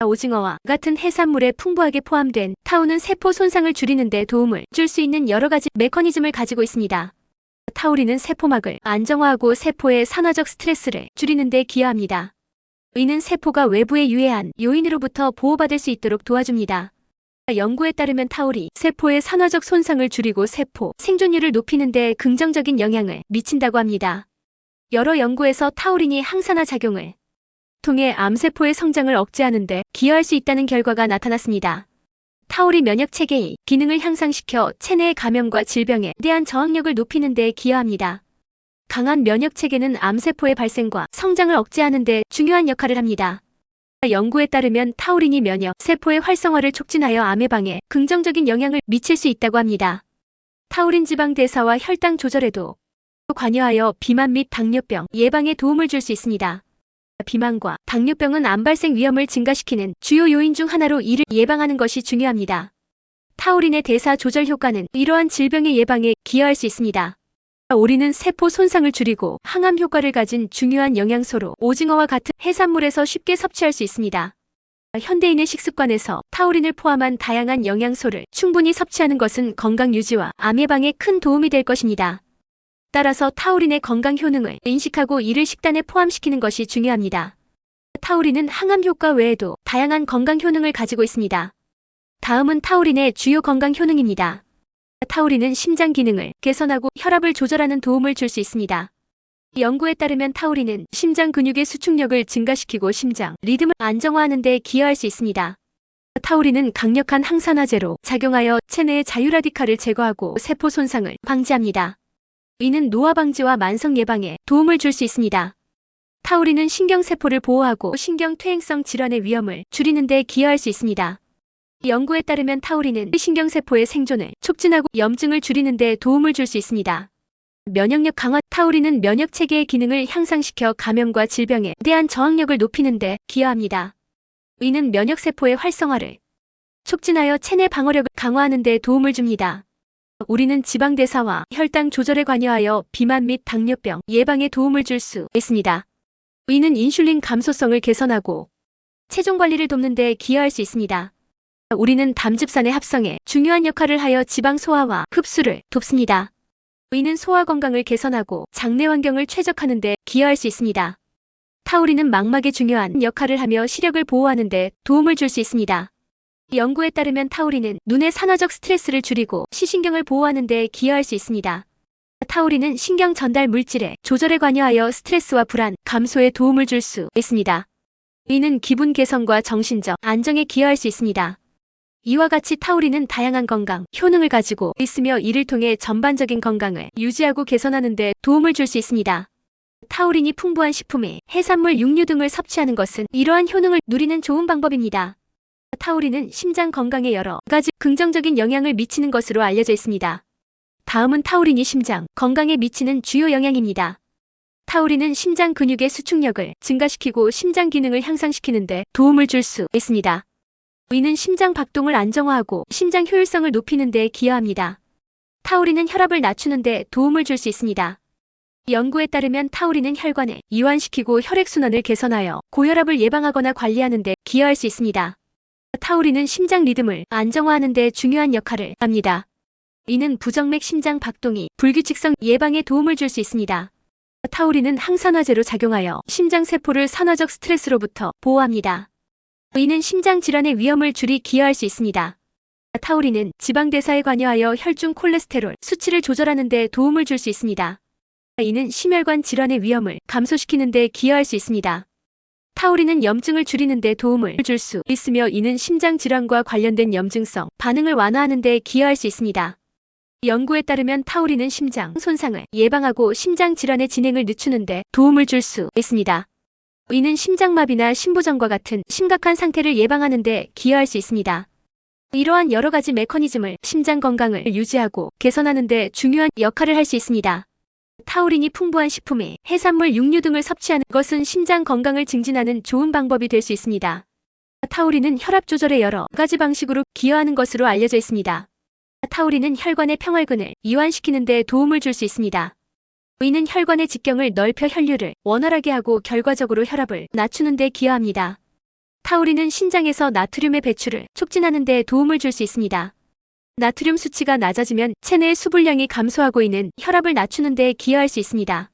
오징어와 같은 해산물에 풍부하게 포함된 타우는 세포 손상을 줄이는 데 도움을 줄 수 있는 여러 가지 메커니즘을 가지고 있습니다. 타우린은 세포막을 안정화하고 세포의 산화적 스트레스를 줄이는 데 기여합니다. 이는 세포가 외부의 유해한 요인으로부터 보호받을 수 있도록 도와줍니다. 연구에 따르면 타우린이 세포의 산화적 손상을 줄이고 세포 생존율을 높이는 데 긍정적인 영향을 미친다고 합니다. 여러 연구에서 타우린이 항산화 작용을 통해 암세포의 성장을 억제하는 데 기여할 수 있다는 결과가 나타났습니다. 타우린 면역체계의 기능을 향상시켜 체내의 감염과 질병에 대한 저항력을 높이는 데 기여합니다. 강한 면역체계는 암세포의 발생과 성장을 억제하는 데 중요한 역할을 합니다. 연구에 따르면 타우린이 면역, 세포의 활성화를 촉진하여 암 예방에 긍정적인 영향을 미칠 수 있다고 합니다. 타우린 지방 대사와 혈당 조절에도 관여하여 비만 및 당뇨병 예방에 도움을 줄 수 있습니다. 비만과 당뇨병은 암 발생 위험을 증가시키는 주요 요인 중 하나로 이를 예방하는 것이 중요합니다. 타우린의 대사 조절 효과는 이러한 질병의 예방에 기여할 수 있습니다. 오리는 세포 손상을 줄이고 항암 효과를 가진 중요한 영양소로 오징어와 같은 해산물에서 쉽게 섭취할 수 있습니다. 현대인의 식습관에서 타우린을 포함한 다양한 영양소를 충분히 섭취하는 것은 건강 유지와 암 예방에 큰 도움이 될 것입니다. 따라서 타우린의 건강 효능을 인식하고 이를 식단에 포함시키는 것이 중요합니다. 타우린은 항암 효과 외에도 다양한 건강 효능을 가지고 있습니다. 다음은 타우린의 주요 건강 효능입니다. 타우린은 심장 기능을 개선하고 혈압을 조절하는 도움을 줄 수 있습니다. 연구에 따르면 타우린은 심장 근육의 수축력을 증가시키고 심장 리듬을 안정화하는 데 기여할 수 있습니다. 타우린은 강력한 항산화제로 작용하여 체내의 자유라디칼을 제거하고 세포 손상을 방지합니다. 이는 노화 방지와 만성 예방에 도움을 줄 수 있습니다. 타우린은 신경세포를 보호하고 신경퇴행성 질환의 위험을 줄이는 데 기여할 수 있습니다. 연구에 따르면 타우린은 신경세포의 생존을 촉진하고 염증을 줄이는 데 도움을 줄 수 있습니다. 면역력 강화 타우린은 면역체계의 기능을 향상시켜 감염과 질병에 대한 저항력을 높이는 데 기여합니다. 이는 면역세포의 활성화를 촉진하여 체내 방어력을 강화하는 데 도움을 줍니다. 우리는 지방대사와 혈당 조절에 관여하여 비만 및 당뇨병 예방에 도움을 줄 수 있습니다. 이는 인슐린 감소성을 개선하고 체중 관리를 돕는 데 기여할 수 있습니다. 우리는 담즙산의 합성에 중요한 역할을 하여 지방 소화와 흡수를 돕습니다. 이는 소화 건강을 개선하고 장내 환경을 최적화하는 데 기여할 수 있습니다. 타우린은 망막에 중요한 역할을 하며 시력을 보호하는 데 도움을 줄 수 있습니다. 연구에 따르면 타우린은 눈의 산화적 스트레스를 줄이고 시신경을 보호하는 데 기여할 수 있습니다. 타우린은 신경 전달 물질의 조절에 관여하여 스트레스와 불안, 감소에 도움을 줄 수 있습니다. 이는 기분 개선과 정신적 안정에 기여할 수 있습니다. 이와 같이 타우린은 다양한 건강 효능을 가지고 있으며 이를 통해 전반적인 건강을 유지하고 개선하는 데 도움을 줄 수 있습니다. 타우린이 풍부한 식품에 해산물, 육류 등을 섭취하는 것은 이러한 효능을 누리는 좋은 방법입니다. 타우린은 심장 건강에 여러 가지 긍정적인 영향을 미치는 것으로 알려져 있습니다. 다음은 타우린이 심장 건강에 미치는 주요 영향입니다. 타우린은 심장 근육의 수축력을 증가시키고 심장 기능을 향상시키는 데 도움을 줄 수 있습니다. 이는 심장 박동을 안정화하고 심장 효율성을 높이는 데 기여합니다. 타우린은 혈압을 낮추는 데 도움을 줄 수 있습니다. 연구에 따르면 타우린은 혈관을 이완시키고 혈액순환을 개선하여 고혈압을 예방하거나 관리하는 데 기여할 수 있습니다. 타우린은 심장 리듬을 안정화하는 데 중요한 역할을 합니다. 이는 부정맥 심장 박동이 불규칙성 예방에 도움을 줄 수 있습니다. 타우린은 항산화제로 작용하여 심장세포를 산화적 스트레스로부터 보호합니다. 이는 심장 질환의 위험을 줄이 기여할 수 있습니다. 타우린은 지방대사에 관여하여 혈중 콜레스테롤 수치를 조절하는 데 도움을 줄 수 있습니다. 이는 심혈관 질환의 위험을 감소시키는 데 기여할 수 있습니다. 타우린은 염증을 줄이는 데 도움을 줄 수 있으며 이는 심장 질환과 관련된 염증성 반응을 완화하는 데 기여할 수 있습니다. 연구에 따르면 타우린은 심장 손상을 예방하고 심장 질환의 진행을 늦추는 데 도움을 줄 수 있습니다. 이는 심장마비나 심부전과 같은 심각한 상태를 예방하는 데 기여할 수 있습니다. 이러한 여러 가지 메커니즘을 심장 건강을 유지하고 개선하는 데 중요한 역할을 할 수 있습니다. 타우린이 풍부한 식품에 해산물, 육류 등을 섭취하는 것은 심장 건강을 증진하는 좋은 방법이 될 수 있습니다. 타우린은 혈압 조절의 여러 가지 방식으로 기여하는 것으로 알려져 있습니다. 타우린은 혈관의 평활근을 이완시키는 데 도움을 줄 수 있습니다. 이는 혈관의 직경을 넓혀 혈류를 원활하게 하고 결과적으로 혈압을 낮추는 데 기여합니다. 타우린은 신장에서 나트륨의 배출을 촉진하는 데 도움을 줄 수 있습니다. 나트륨 수치가 낮아지면 체내의 수분량이 감소하고 있는 혈압을 낮추는 데 기여할 수 있습니다.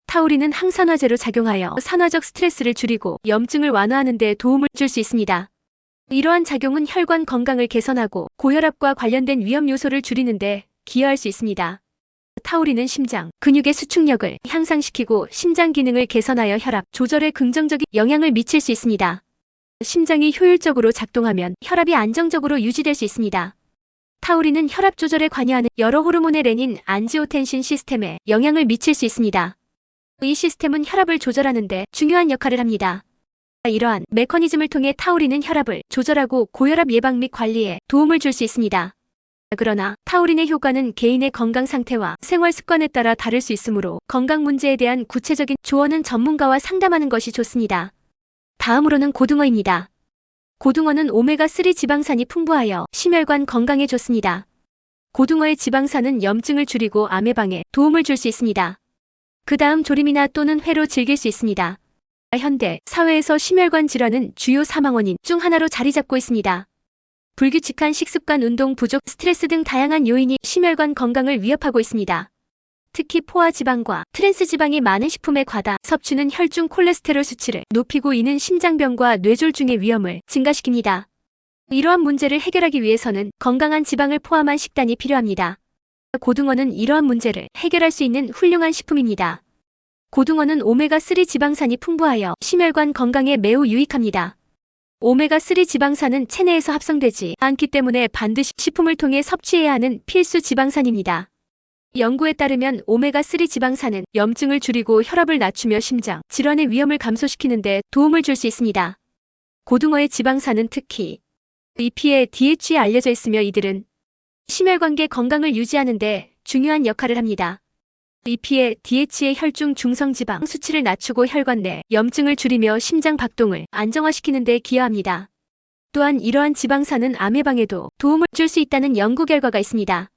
타우린은 항산화제로 작용하여 산화적 스트레스를 줄이고 염증을 완화하는 데 도움을 줄 수 있습니다. 이러한 작용은 혈관 건강을 개선하고 고혈압과 관련된 위험 요소를 줄이는 데 기여할 수 있습니다. 타우린은 심장 근육의 수축력을 향상시키고 심장 기능을 개선하여 혈압 조절에 긍정적인 영향을 미칠 수 있습니다. 심장이 효율적으로 작동하면 혈압이 안정적으로 유지될 수 있습니다. 타우린은 혈압 조절에 관여하는 여러 호르몬의 레닌, 안지오텐신 시스템에 영향을 미칠 수 있습니다. 이 시스템은 혈압을 조절하는 데 중요한 역할을 합니다. 이러한 메커니즘을 통해 타우린은 혈압을 조절하고 고혈압 예방 및 관리에 도움을 줄 수 있습니다. 그러나 타우린의 효과는 개인의 건강 상태와 생활 습관에 따라 다를 수 있으므로 건강 문제에 대한 구체적인 조언은 전문가와 상담하는 것이 좋습니다. 다음으로는 고등어입니다. 고등어는 오메가3 지방산이 풍부하여 심혈관 건강에 좋습니다. 고등어의 지방산은 염증을 줄이고 암 예방에 도움을 줄 수 있습니다. 그 다음 조림이나 또는 회로 즐길 수 있습니다. 현대 사회에서 심혈관 질환은 주요 사망원인 중 하나로 자리 잡고 있습니다. 불규칙한 식습관, 운동 부족, 스트레스 등 다양한 요인이 심혈관 건강을 위협하고 있습니다. 특히 포화 지방과 트랜스 지방이 많은 식품의 과다 섭취는 혈중 콜레스테롤 수치를 높이고 이는 심장병과 뇌졸중의 위험을 증가시킵니다. 이러한 문제를 해결하기 위해서는 건강한 지방을 포함한 식단이 필요합니다. 고등어는 이러한 문제를 해결할 수 있는 훌륭한 식품입니다. 고등어는 오메가3 지방산이 풍부하여 심혈관 건강에 매우 유익합니다. 오메가3 지방산은 체내에서 합성되지 않기 때문에 반드시 식품을 통해 섭취해야 하는 필수 지방산입니다. 연구에 따르면 오메가3 지방산은 염증을 줄이고 혈압을 낮추며 심장 질환의 위험을 감소시키는 데 도움을 줄 수 있습니다. 고등어의 지방산은 특히 EPA, DHA에 알려져 있으며 이들은 심혈관계 건강을 유지하는 데 중요한 역할을 합니다. EPA, DHA의 혈중 중성지방 수치를 낮추고 혈관 내 염증을 줄이며 심장 박동을 안정화시키는 데 기여합니다. 또한 이러한 지방산은 암 예방에도 도움을 줄 수 있다는 연구 결과가 있습니다.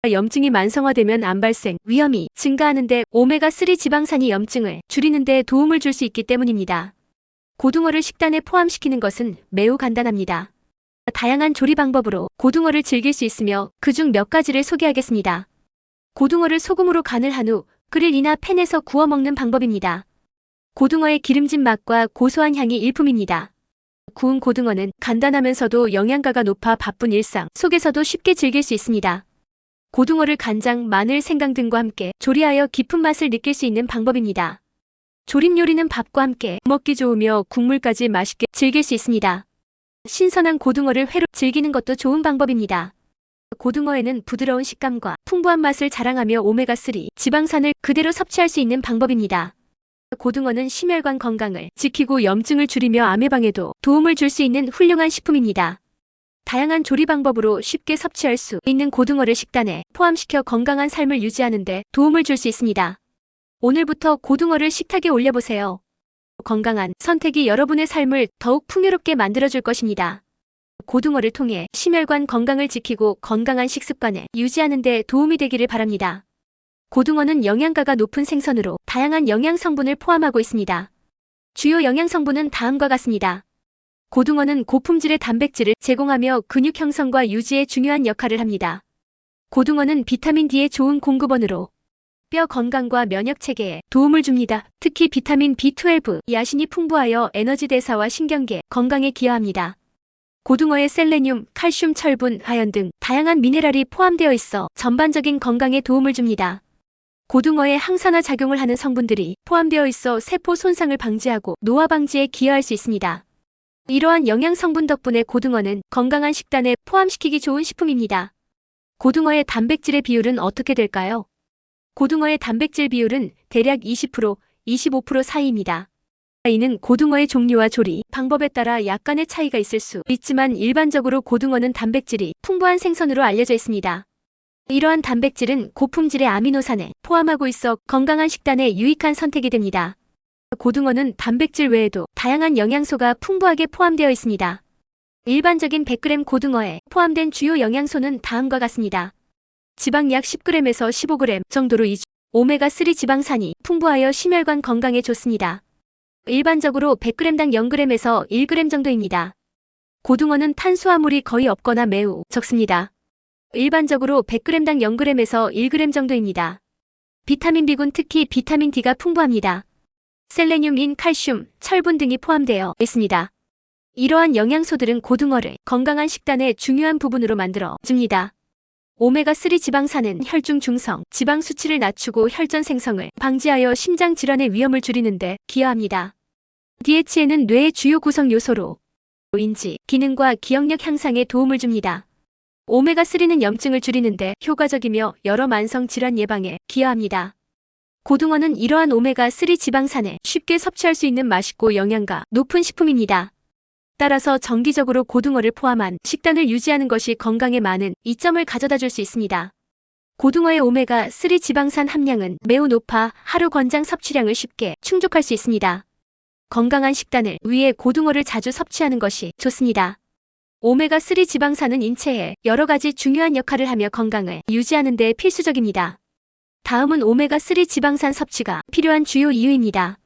염증이 만성화되면 암 발생 위험이 증가하는데 오메가3 지방산이 염증을 줄이는 데 도움을 줄 수 있기 때문입니다. 고등어를 식단에 포함시키는 것은 매우 간단합니다. 다양한 조리 방법으로 고등어를 즐길 수 있으며 그중 몇 가지를 소개하겠습니다. 고등어를 소금으로 간을 한 후 그릴이나 팬에서 구워 먹는 방법입니다. 고등어의 기름진 맛과 고소한 향이 일품입니다. 구운 고등어는 간단하면서도 영양가가 높아 바쁜 일상 속에서도 쉽게 즐길 수 있습니다. 고등어를 간장, 마늘, 생강 등과 함께 조리하여 깊은 맛을 느낄 수 있는 방법입니다. 조림 요리는 밥과 함께 먹기 좋으며 국물까지 맛있게 즐길 수 있습니다. 신선한 고등어를 회로 즐기는 것도 좋은 방법입니다. 고등어에는 부드러운 식감과 풍부한 맛을 자랑하며 오메가3 지방산을 그대로 섭취할 수 있는 방법입니다. 고등어는 심혈관 건강을 지키고 염증을 줄이며 암 예방에도 도움을 줄 수 있는 훌륭한 식품입니다. 다양한 조리 방법으로 쉽게 섭취할 수 있는 고등어를 식단에 포함시켜 건강한 삶을 유지하는 데 도움을 줄 수 있습니다. 오늘부터 고등어를 식탁에 올려보세요. 건강한 선택이 여러분의 삶을 더욱 풍요롭게 만들어줄 것입니다. 고등어를 통해 심혈관 건강을 지키고 건강한 식습관을 유지하는 데 도움이 되기를 바랍니다. 고등어는 영양가가 높은 생선으로 다양한 영양 성분을 포함하고 있습니다. 주요 영양 성분은 다음과 같습니다. 고등어는 고품질의 단백질을 제공하며 근육 형성과 유지에 중요한 역할을 합니다. 고등어는 비타민 D의 좋은 공급원으로 뼈 건강과 면역 체계에 도움을 줍니다. 특히 비타민 B12, 야신이 풍부하여 에너지 대사와 신경계 건강에 기여합니다. 고등어에 셀레늄, 칼슘, 철분, 아연 등 다양한 미네랄이 포함되어 있어 전반적인 건강에 도움을 줍니다. 고등어에 항산화 작용을 하는 성분들이 포함되어 있어 세포 손상을 방지하고 노화 방지에 기여할 수 있습니다. 이러한 영양 성분 덕분에 고등어는 건강한 식단에 포함시키기 좋은 식품입니다. 고등어의 단백질의 비율은 어떻게 될까요? 고등어의 단백질 비율은 대략 20%, 25% 사이입니다. 이는 고등어의 종류와 조리 방법에 따라 약간의 차이가 있을 수 있지만 일반적으로 고등어는 단백질이 풍부한 생선으로 알려져 있습니다. 이러한 단백질은 고품질의 아미노산을 포함하고 있어 건강한 식단에 유익한 선택이 됩니다. 고등어는 단백질 외에도 다양한 영양소가 풍부하게 포함되어 있습니다. 일반적인 100g 고등어에 포함된 주요 영양소는 다음과 같습니다. 지방 약 10g에서 15g 정도로 오메가3 지방산이 풍부하여 심혈관 건강에 좋습니다. 일반적으로 100g당 0g에서 1g 정도입니다. 고등어는 탄수화물이 거의 없거나 매우 적습니다. 일반적으로 100g당 0g에서 1g 정도입니다. 비타민 B군 특히 비타민 D가 풍부합니다. 셀레늄, 인, 칼슘, 철분 등이 포함되어 있습니다. 이러한 영양소들은 고등어를 건강한 식단의 중요한 부분으로 만들어 줍니다. 오메가3 지방산은 혈중 중성, 지방 수치를 낮추고 혈전 생성을 방지하여 심장 질환의 위험을 줄이는 데 기여합니다. DHA는 뇌의 주요 구성 요소로 인지, 기능과 기억력 향상에 도움을 줍니다. 오메가3는 염증을 줄이는 데 효과적이며 여러 만성 질환 예방에 기여합니다. 고등어는 이러한 오메가3 지방산을 쉽게 섭취할 수 있는 맛있고 영양가 높은 식품입니다. 따라서 정기적으로 고등어를 포함한 식단을 유지하는 것이 건강에 많은 이점을 가져다 줄 수 있습니다. 고등어의 오메가3 지방산 함량은 매우 높아 하루 권장 섭취량을 쉽게 충족할 수 있습니다. 건강한 식단을 위해 고등어를 자주 섭취하는 것이 좋습니다. 오메가3 지방산은 인체에 여러 가지 중요한 역할을 하며 건강을 유지하는 데 필수적입니다. 다음은 오메가3 지방산 섭취가 필요한 주요 이유입니다.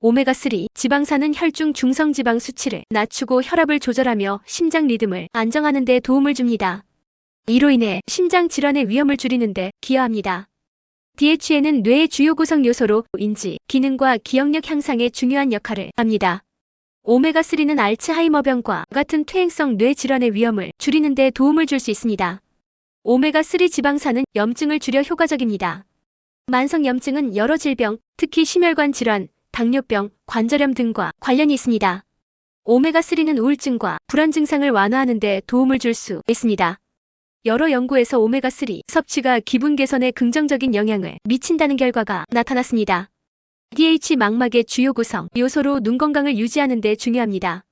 오메가3 지방산은 혈중 중성지방 수치를 낮추고 혈압을 조절하며 심장 리듬을 안정하는 데 도움을 줍니다. 이로 인해 심장 질환의 위험을 줄이는 데 기여합니다. DHA는 뇌의 주요 구성 요소로 인지, 기능과 기억력 향상에 중요한 역할을 합니다. 오메가3는 알츠하이머병과 같은 퇴행성 뇌 질환의 위험을 줄이는 데 도움을 줄 수 있습니다. 오메가3 지방산은 염증을 줄여 효과적입니다. 만성염증은 여러 질병, 특히 심혈관 질환, 당뇨병, 관절염 등과 관련이 있습니다. 오메가3는 우울증과 불안 증상을 완화하는 데 도움을 줄 수 있습니다. 여러 연구에서 오메가3 섭취가 기분 개선에 긍정적인 영향을 미친다는 결과가 나타났습니다. DH 망막의 주요 구성 요소로 눈 건강을 유지하는 데 중요합니다.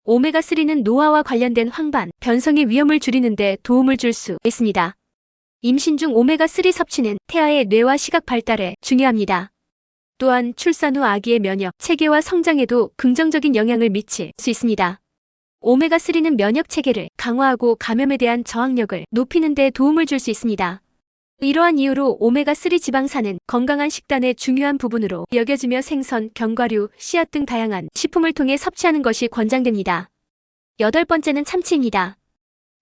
오메가3는 노화와 관련된 황반, 변성의 위험을 줄이는 데 도움을 줄 수 있습니다. 임신 중 오메가3 섭취는 태아의 뇌와 시각 발달에 중요합니다. 또한 출산 후 아기의 면역, 체계와 성장에도 긍정적인 영향을 미칠 수 있습니다. 오메가3는 면역 체계를 강화하고 감염에 대한 저항력을 높이는 데 도움을 줄 수 있습니다. 이러한 이유로 오메가3 지방산은 건강한 식단의 중요한 부분으로 여겨지며 생선, 견과류, 씨앗 등 다양한 식품을 통해 섭취하는 것이 권장됩니다. 8번째는 참치입니다.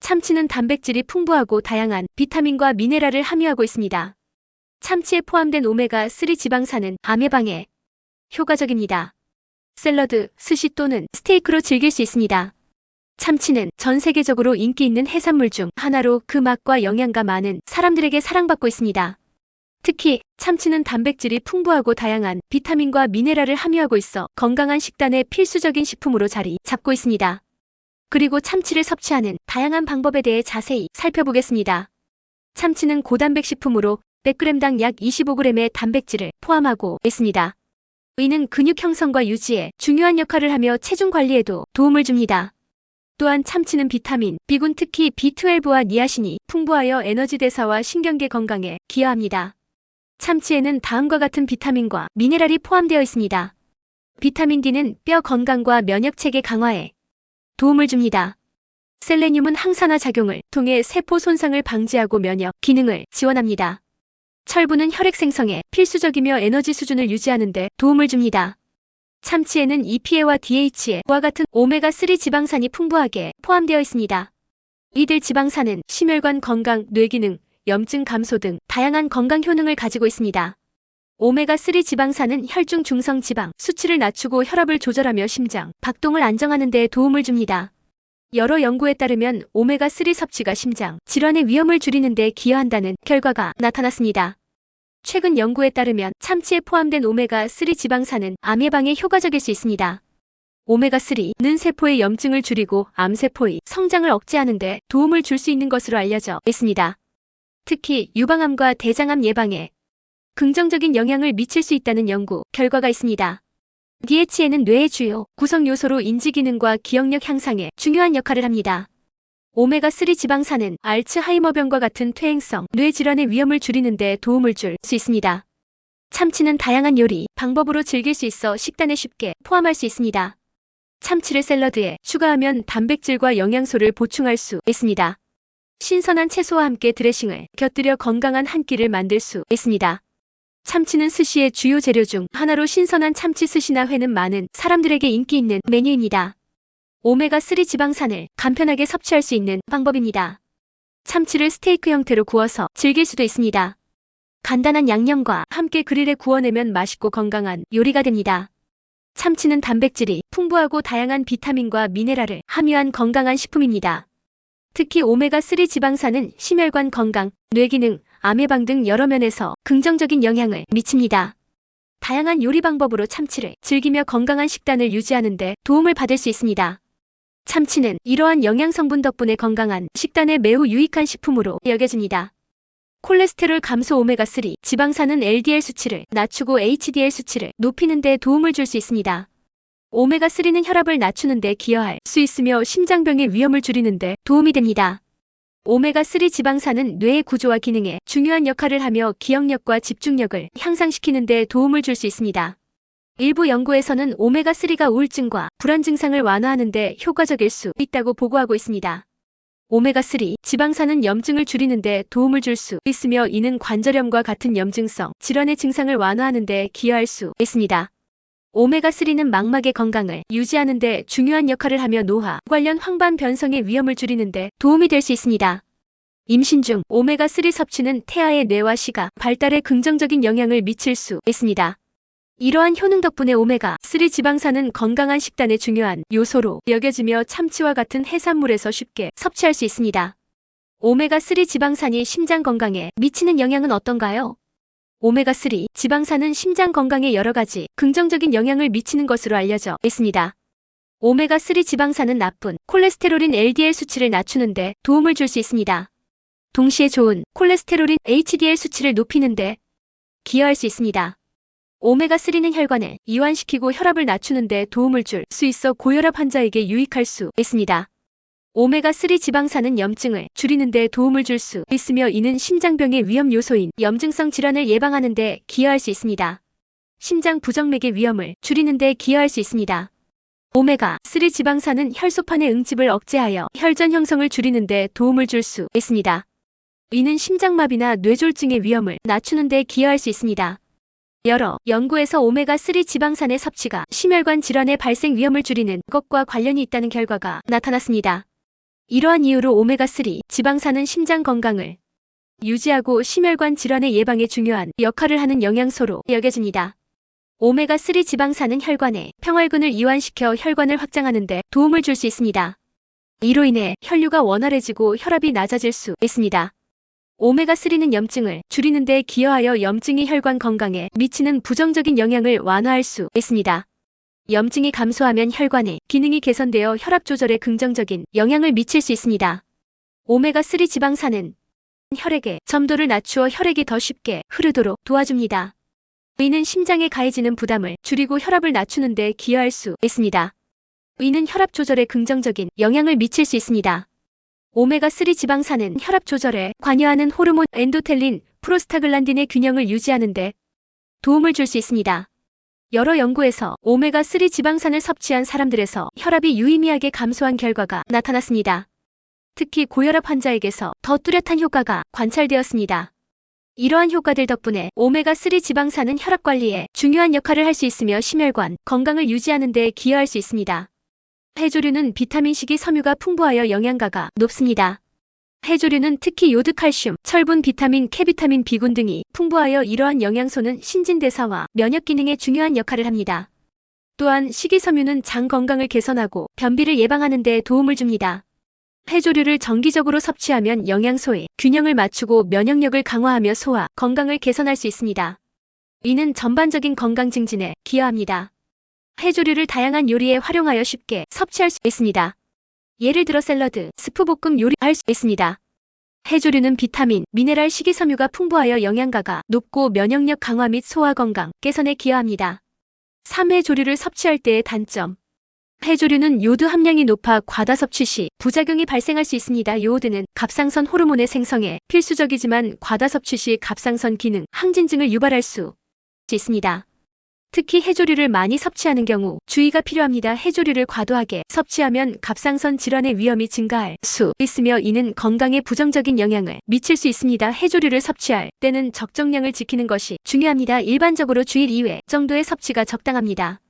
참치는 단백질이 풍부하고 다양한 비타민과 미네랄을 함유하고 있습니다. 참치에 포함된 오메가3 지방산은 암 예방에 효과적입니다. 샐러드, 스시 또는 스테이크로 즐길 수 있습니다. 참치는 전 세계적으로 인기 있는 해산물 중 하나로 그 맛과 영양가 많은 사람들에게 사랑받고 있습니다. 특히 참치는 단백질이 풍부하고 다양한 비타민과 미네랄을 함유하고 있어 건강한 식단의 필수적인 식품으로 자리 잡고 있습니다. 그리고 참치를 섭취하는 다양한 방법에 대해 자세히 살펴보겠습니다. 참치는 고단백 식품으로 100g당 약 25g의 단백질을 포함하고 있습니다. 이는 근육 형성과 유지에 중요한 역할을 하며 체중 관리에도 도움을 줍니다. 또한 참치는 비타민, B군 특히 B12와 니아신이 풍부하여 에너지 대사와 신경계 건강에 기여합니다. 참치에는 다음과 같은 비타민과 미네랄이 포함되어 있습니다. 비타민 D는 뼈 건강과 면역체계 강화에 도움을 줍니다. 셀레늄은 항산화 작용을 통해 세포 손상을 방지하고 면역 기능을 지원합니다. 철분은 혈액 생성에 필수적이며 에너지 수준을 유지하는 데 도움을 줍니다. 참치에는 EPA와 DHA와 같은 오메가3 지방산이 풍부하게 포함되어 있습니다. 이들 지방산은 심혈관 건강, 뇌기능, 염증 감소 등 다양한 건강 효능을 가지고 있습니다. 오메가3 지방산은 혈중 중성 지방 수치를 낮추고 혈압을 조절하며 심장 박동을 안정하는 데 도움을 줍니다. 여러 연구에 따르면 오메가3 섭취가 심장 질환의 위험을 줄이는 데 기여한다는 결과가 나타났습니다. 최근 연구에 따르면 참치에 포함된 오메가3 지방산은 암 예방에 효과적일 수 있습니다. 오메가3는 세포의 염증을 줄이고 암세포의 성장을 억제하는 데 도움을 줄 수 있는 것으로 알려져 있습니다. 특히 유방암과 대장암 예방에 긍정적인 영향을 미칠 수 있다는 연구 결과가 있습니다. DHA는 뇌의 주요 구성 요소로 인지 기능과 기억력 향상에 중요한 역할을 합니다. 오메가3 지방산은 알츠하이머병과 같은 퇴행성 뇌 질환의 위험을 줄이는 데 도움을 줄 수 있습니다. 참치는 다양한 요리 방법으로 즐길 수 있어 식단에 쉽게 포함할 수 있습니다. 참치를 샐러드에 추가하면 단백질과 영양소를 보충할 수 있습니다. 신선한 채소와 함께 드레싱을 곁들여 건강한 한 끼를 만들 수 있습니다. 참치는 스시의 주요 재료 중 하나로 신선한 참치 스시나 회는 많은 사람들에게 인기 있는 메뉴입니다. 오메가3 지방산을 간편하게 섭취할 수 있는 방법입니다. 참치를 스테이크 형태로 구워서 즐길 수도 있습니다. 간단한 양념과 함께 그릴에 구워내면 맛있고 건강한 요리가 됩니다. 참치는 단백질이 풍부하고 다양한 비타민과 미네랄을 함유한 건강한 식품입니다. 특히 오메가3 지방산은 심혈관 건강, 뇌기능, 암 예방 등 여러 면에서 긍정적인 영향을 미칩니다. 다양한 요리 방법으로 참치를 즐기며 건강한 식단을 유지하는 데 도움을 받을 수 있습니다. 참치는 이러한 영양 성분 덕분에 건강한 식단에 매우 유익한 식품으로 여겨집니다. 콜레스테롤 감소 오메가3, 지방산은 LDL 수치를 낮추고 HDL 수치를 높이는 데 도움을 줄 수 있습니다. 오메가3는 혈압을 낮추는 데 기여할 수 있으며 심장병의 위험을 줄이는 데 도움이 됩니다. 오메가3 지방산은 뇌의 구조와 기능에 중요한 역할을 하며 기억력과 집중력을 향상시키는 데 도움을 줄 수 있습니다. 일부 연구에서는 오메가3가 우울증과 불안 증상을 완화하는 데 효과적일 수 있다고 보고하고 있습니다. 오메가3 지방산은 염증을 줄이는 데 도움을 줄 수 있으며 이는 관절염과 같은 염증성 질환의 증상을 완화하는 데 기여할 수 있습니다. 오메가3는 망막의 건강을 유지하는 데 중요한 역할을 하며 노화 관련 황반 변성의 위험을 줄이는 데 도움이 될 수 있습니다. 임신 중 오메가3 섭취는 태아의 뇌와 시각, 발달에 긍정적인 영향을 미칠 수 있습니다. 이러한 효능 덕분에 오메가3 지방산은 건강한 식단의 중요한 요소로 여겨지며 참치와 같은 해산물에서 쉽게 섭취할 수 있습니다. 오메가3 지방산이 심장 건강에 미치는 영향은 어떤가요? 오메가3 지방산은 심장 건강에 여러 가지 긍정적인 영향을 미치는 것으로 알려져 있습니다. 오메가3 지방산은 나쁜 콜레스테롤인 LDL 수치를 낮추는 데 도움을 줄 수 있습니다. 동시에 좋은 콜레스테롤인 HDL 수치를 높이는 데 기여할 수 있습니다. 오메가3는 혈관을 이완시키고 혈압을 낮추는 데 도움을 줄 수 있어 고혈압 환자에게 유익할 수 있습니다. 오메가3 지방산은 염증을 줄이는 데 도움을 줄 수 있으며 이는 심장병의 위험 요소인 염증성 질환을 예방하는 데 기여할 수 있습니다. 심장 부정맥의 위험을 줄이는 데 기여할 수 있습니다. 오메가3 지방산은 혈소판의 응집을 억제하여 혈전 형성을 줄이는 데 도움을 줄 수 있습니다. 이는 심장마비나 뇌졸중의 위험을 낮추는 데 기여할 수 있습니다. 여러 연구에서 오메가3 지방산의 섭취가 심혈관 질환의 발생 위험을 줄이는 것과 관련이 있다는 결과가 나타났습니다. 이러한 이유로 오메가3 지방산은 심장 건강을 유지하고 심혈관 질환의 예방에 중요한 역할을 하는 영양소로 여겨집니다. 오메가3 지방산은 혈관의 평활근을 이완시켜 혈관을 확장하는 데 도움을 줄 수 있습니다. 이로 인해 혈류가 원활해지고 혈압이 낮아질 수 있습니다. 오메가3는 염증을 줄이는 데 기여하여 염증이 혈관 건강에 미치는 부정적인 영향을 완화할 수 있습니다. 염증이 감소하면 혈관의 기능이 개선되어 혈압 조절에 긍정적인 영향을 미칠 수 있습니다. 오메가3 지방산은 혈액의 점도를 낮추어 혈액이 더 쉽게 흐르도록 도와줍니다. 이는 심장에 가해지는 부담을 줄이고 혈압을 낮추는 데 기여할 수 있습니다. 이는 혈압 조절에 긍정적인 영향을 미칠 수 있습니다. 오메가3 지방산은 혈압 조절에 관여하는 호르몬 엔도텔린, 프로스타글란딘의 균형을 유지하는 데 도움을 줄 수 있습니다. 여러 연구에서 오메가3 지방산을 섭취한 사람들에서 혈압이 유의미하게 감소한 결과가 나타났습니다. 특히 고혈압 환자에게서 더 뚜렷한 효과가 관찰되었습니다. 이러한 효과들 덕분에 오메가3 지방산은 혈압 관리에 중요한 역할을 할 수 있으며 심혈관 건강을 유지하는 데 기여할 수 있습니다. 해조류는 비타민 식이섬유가 풍부하여 영양가가 높습니다. 해조류는 특히 요드, 칼슘, 철분, 비타민, K비타민, B군 등이 풍부하여 이러한 영양소는 신진대사와 면역 기능에 중요한 역할을 합니다. 또한 식이섬유는 장 건강을 개선하고 변비를 예방하는 데 도움을 줍니다. 해조류를 정기적으로 섭취하면 영양소의 균형을 맞추고 면역력을 강화하며 소화 건강을 개선할 수 있습니다. 이는 전반적인 건강 증진에 기여합니다. 해조류를 다양한 요리에 활용하여 쉽게 섭취할 수 있습니다. 예를 들어 샐러드, 스프 볶음 요리할 수 있습니다. 해조류는 비타민, 미네랄, 식이섬유가 풍부하여 영양가가 높고 면역력 강화 및 소화 건강 개선에 기여합니다. 3해조류를 섭취할 때의 단점. 해조류는 요드 함량이 높아 과다 섭취 시 부작용이 발생할 수 있습니다. 요오드는 갑상선 호르몬의 생성에 필수적이지만 과다 섭취 시 갑상선 기능, 항진증을 유발할 수 있습니다. 특히 해조류를 많이 섭취하는 경우 주의가 필요합니다. 해조류를 과도하게 섭취하면 갑상선 질환의 위험이 증가할 수 있으며 이는 건강에 부정적인 영향을 미칠 수 있습니다. 해조류를 섭취할 때는 적정량을 지키는 것이 중요합니다. 일반적으로 주일 2회 정도의 섭취가 적당합니다.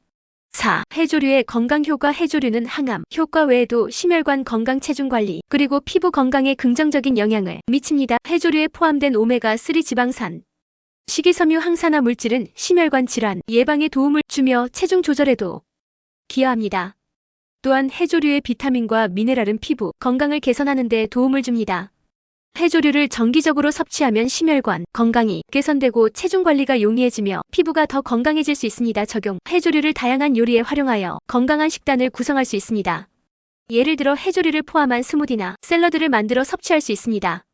4. 해조류의 건강 효과. 해조류는 항암 효과 외에도 심혈관 건강, 체중 관리, 그리고 피부 건강에 긍정적인 영향을 미칩니다. 해조류에 포함된 오메가3 지방산, 식이섬유, 항산화 물질은 심혈관 질환 예방에 도움을 주며 체중 조절에도 기여합니다. 또한 해조류의 비타민과 미네랄은 피부 건강을 개선하는 데 도움을 줍니다. 해조류를 정기적으로 섭취하면 심혈관 건강이 개선되고 체중 관리가 용이해지며 피부가 더 건강해질 수 있습니다. 적용. 해조류를 다양한 요리에 활용하여 건강한 식단을 구성할 수 있습니다. 예를 들어 해조류를 포함한 스무디나 샐러드를 만들어 섭취할 수 있습니다.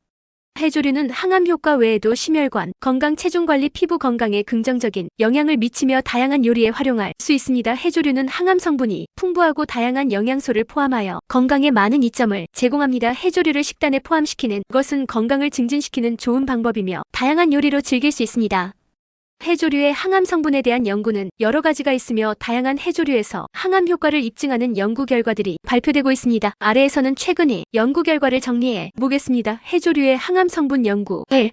해조류는 항암 효과 외에도 심혈관, 건강, 체중 관리, 피부 건강에 긍정적인 영향을 미치며 다양한 요리에 활용할 수 있습니다. 해조류는 항암 성분이 풍부하고 다양한 영양소를 포함하여 건강에 많은 이점을 제공합니다. 해조류를 식단에 포함시키는 것은 건강을 증진시키는 좋은 방법이며 다양한 요리로 즐길 수 있습니다. 해조류의 항암 성분에 대한 연구는 여러 가지가 있으며 다양한 해조류에서 항암 효과를 입증하는 연구 결과들이 발표되고 있습니다. 아래에서는 최근의 연구 결과를 정리해 보겠습니다. 해조류의 항암 성분 연구 1.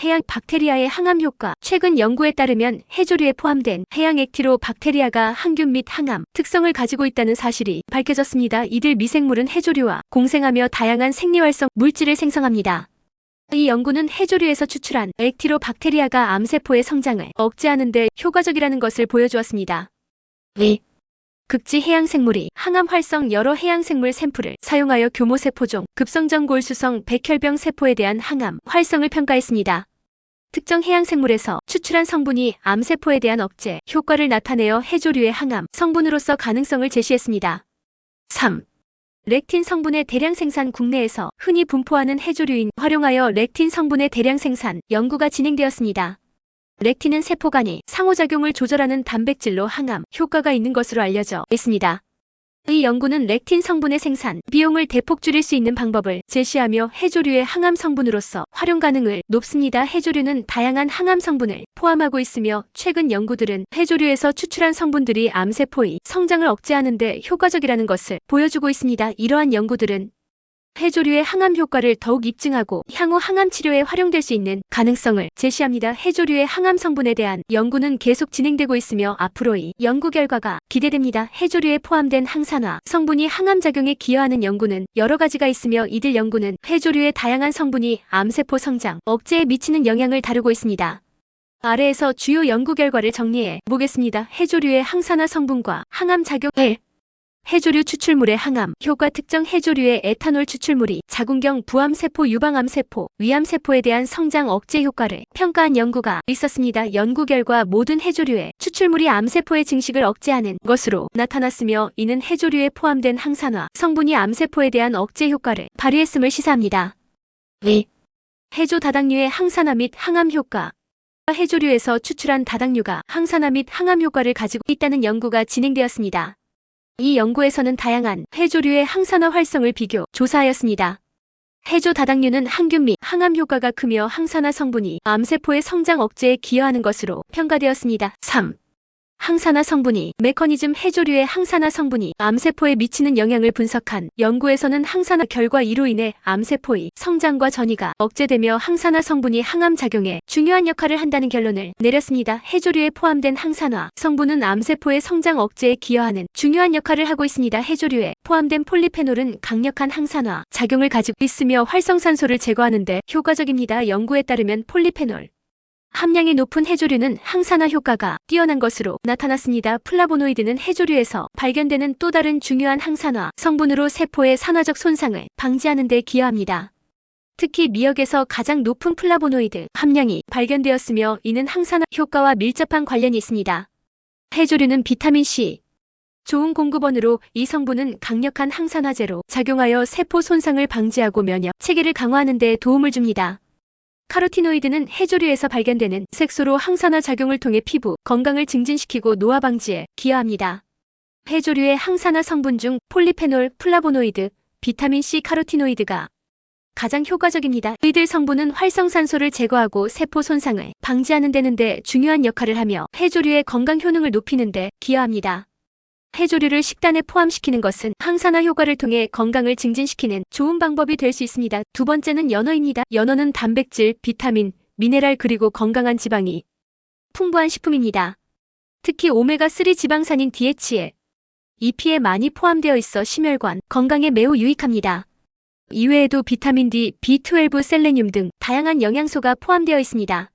해양 박테리아의 항암 효과. 최근 연구에 따르면 해조류에 포함된 해양 액티로박테리아가 항균 및 항암 특성을 가지고 있다는 사실이 밝혀졌습니다. 이들 미생물은 해조류와 공생하며 다양한 생리활성 물질을 생성합니다. 이 연구는 해조류에서 추출한 액티로박테리아가 암세포의 성장을 억제하는 데 효과적이라는 것을 보여주었습니다. 2. 극지 해양생물이 항암 활성. 여러 해양생물 샘플을 사용하여 교모세포종, 급성전골수성 백혈병 세포에 대한 항암 활성을 평가했습니다. 특정 해양생물에서 추출한 성분이 암세포에 대한 억제 효과를 나타내어 해조류의 항암 성분으로서 가능성을 제시했습니다. 3. 렉틴 성분의 대량 생산. 국내에서 흔히 분포하는 해조류인 활용하여 렉틴 성분의 대량 생산 연구가 진행되었습니다. 렉틴은 세포 간의 상호작용을 조절하는 단백질로 항암 효과가 있는 것으로 알려져 있습니다. 이 연구는 렉틴 성분의 생산 비용을 대폭 줄일 수 있는 방법을 제시하며 해조류의 항암 성분으로서 활용 가능을 높습니다. 해조류는 다양한 항암 성분을 포함하고 있으며 최근 연구들은 해조류에서 추출한 성분들이 암세포의 성장을 억제하는 데 효과적이라는 것을 보여주고 있습니다. 이러한 연구들은 해조류의 항암 효과를 더욱 입증하고 향후 항암 치료에 활용될 수 있는 가능성을 제시합니다. 해조류의 항암 성분에 대한 연구는 계속 진행되고 있으며 앞으로의 연구 결과가 기대됩니다. 해조류에 포함된 항산화 성분이 항암 작용에 기여하는 연구는 여러 가지가 있으며 이들 연구는 해조류의 다양한 성분이 암세포 성장 억제에 미치는 영향을 다루고 있습니다. 아래에서 주요 연구 결과를 정리해 보겠습니다. 해조류의 항산화 성분과 항암 작용. 1. 해조류 추출물의 항암 효과. 특정 해조류의 에탄올 추출물이 자궁경 부암세포, 유방암세포, 위암세포에 대한 성장 억제 효과를 평가한 연구가 있었습니다. 연구 결과 모든 해조류의 추출물이 암세포의 증식을 억제하는 것으로 나타났으며 이는 해조류에 포함된 항산화 성분이 암세포에 대한 억제 효과를 발휘했음을 시사합니다. 2. 해조 다당류의 항산화 및 항암 효과. 해조류에서 추출한 다당류가 항산화 및 항암 효과를 가지고 있다는 연구가 진행되었습니다. 이 연구에서는 다양한 해조류의 항산화 활성을 비교 조사하였습니다. 해조 다당류는 항균 및 항암 효과가 크며 항산화 성분이 암세포의 성장 억제에 기여하는 것으로 평가되었습니다. 3. 항산화 성분이 메커니즘. 해조류의 항산화 성분이 암세포에 미치는 영향을 분석한 연구에서는 항산화 결과 이로 인해 암세포의 성장과 전이가 억제되며 항산화 성분이 항암 작용에 중요한 역할을 한다는 결론을 내렸습니다. 해조류에 포함된 항산화 성분은 암세포의 성장 억제에 기여하는 중요한 역할을 하고 있습니다. 해조류에 포함된 폴리페놀은 강력한 항산화 작용을 가지고 있으며 활성산소를 제거하는 데 효과적입니다. 연구에 따르면 폴리페놀 함량이 높은 해조류는 항산화 효과가 뛰어난 것으로 나타났습니다. 플라보노이드는 해조류에서 발견되는 또 다른 중요한 항산화 성분으로 세포의 산화적 손상을 방지하는 데 기여합니다. 특히 미역에서 가장 높은 플라보노이드 함량이 발견되었으며 이는 항산화 효과와 밀접한 관련이 있습니다. 해조류는 비타민C 좋은 공급원으로 이 성분은 강력한 항산화제로 작용하여 세포 손상을 방지하고 면역 체계를 강화하는 데 도움을 줍니다. 카로티노이드는 해조류에서 발견되는 색소로 항산화 작용을 통해 피부 건강을 증진시키고 노화 방지에 기여합니다. 해조류의 항산화 성분 중 폴리페놀, 플라보노이드, 비타민C, 카로티노이드가 가장 효과적입니다. 이들 성분은 활성산소를 제거하고 세포 손상을 방지하는 데는데 중요한 역할을 하며 해조류의 건강 효능을 높이는 데 기여합니다. 해조류를 식단에 포함시키는 것은 항산화 효과를 통해 건강을 증진시키는 좋은 방법이 될 수 있습니다. 두 번째는 연어입니다. 연어는 단백질, 비타민, 미네랄 그리고 건강한 지방이 풍부한 식품입니다. 특히 오메가3 지방산인 DHA, EPA에 많이 포함되어 있어 심혈관 건강에 매우 유익합니다. 이외에도 비타민 D, B12, 셀레늄 등 다양한 영양소가 포함되어 있습니다.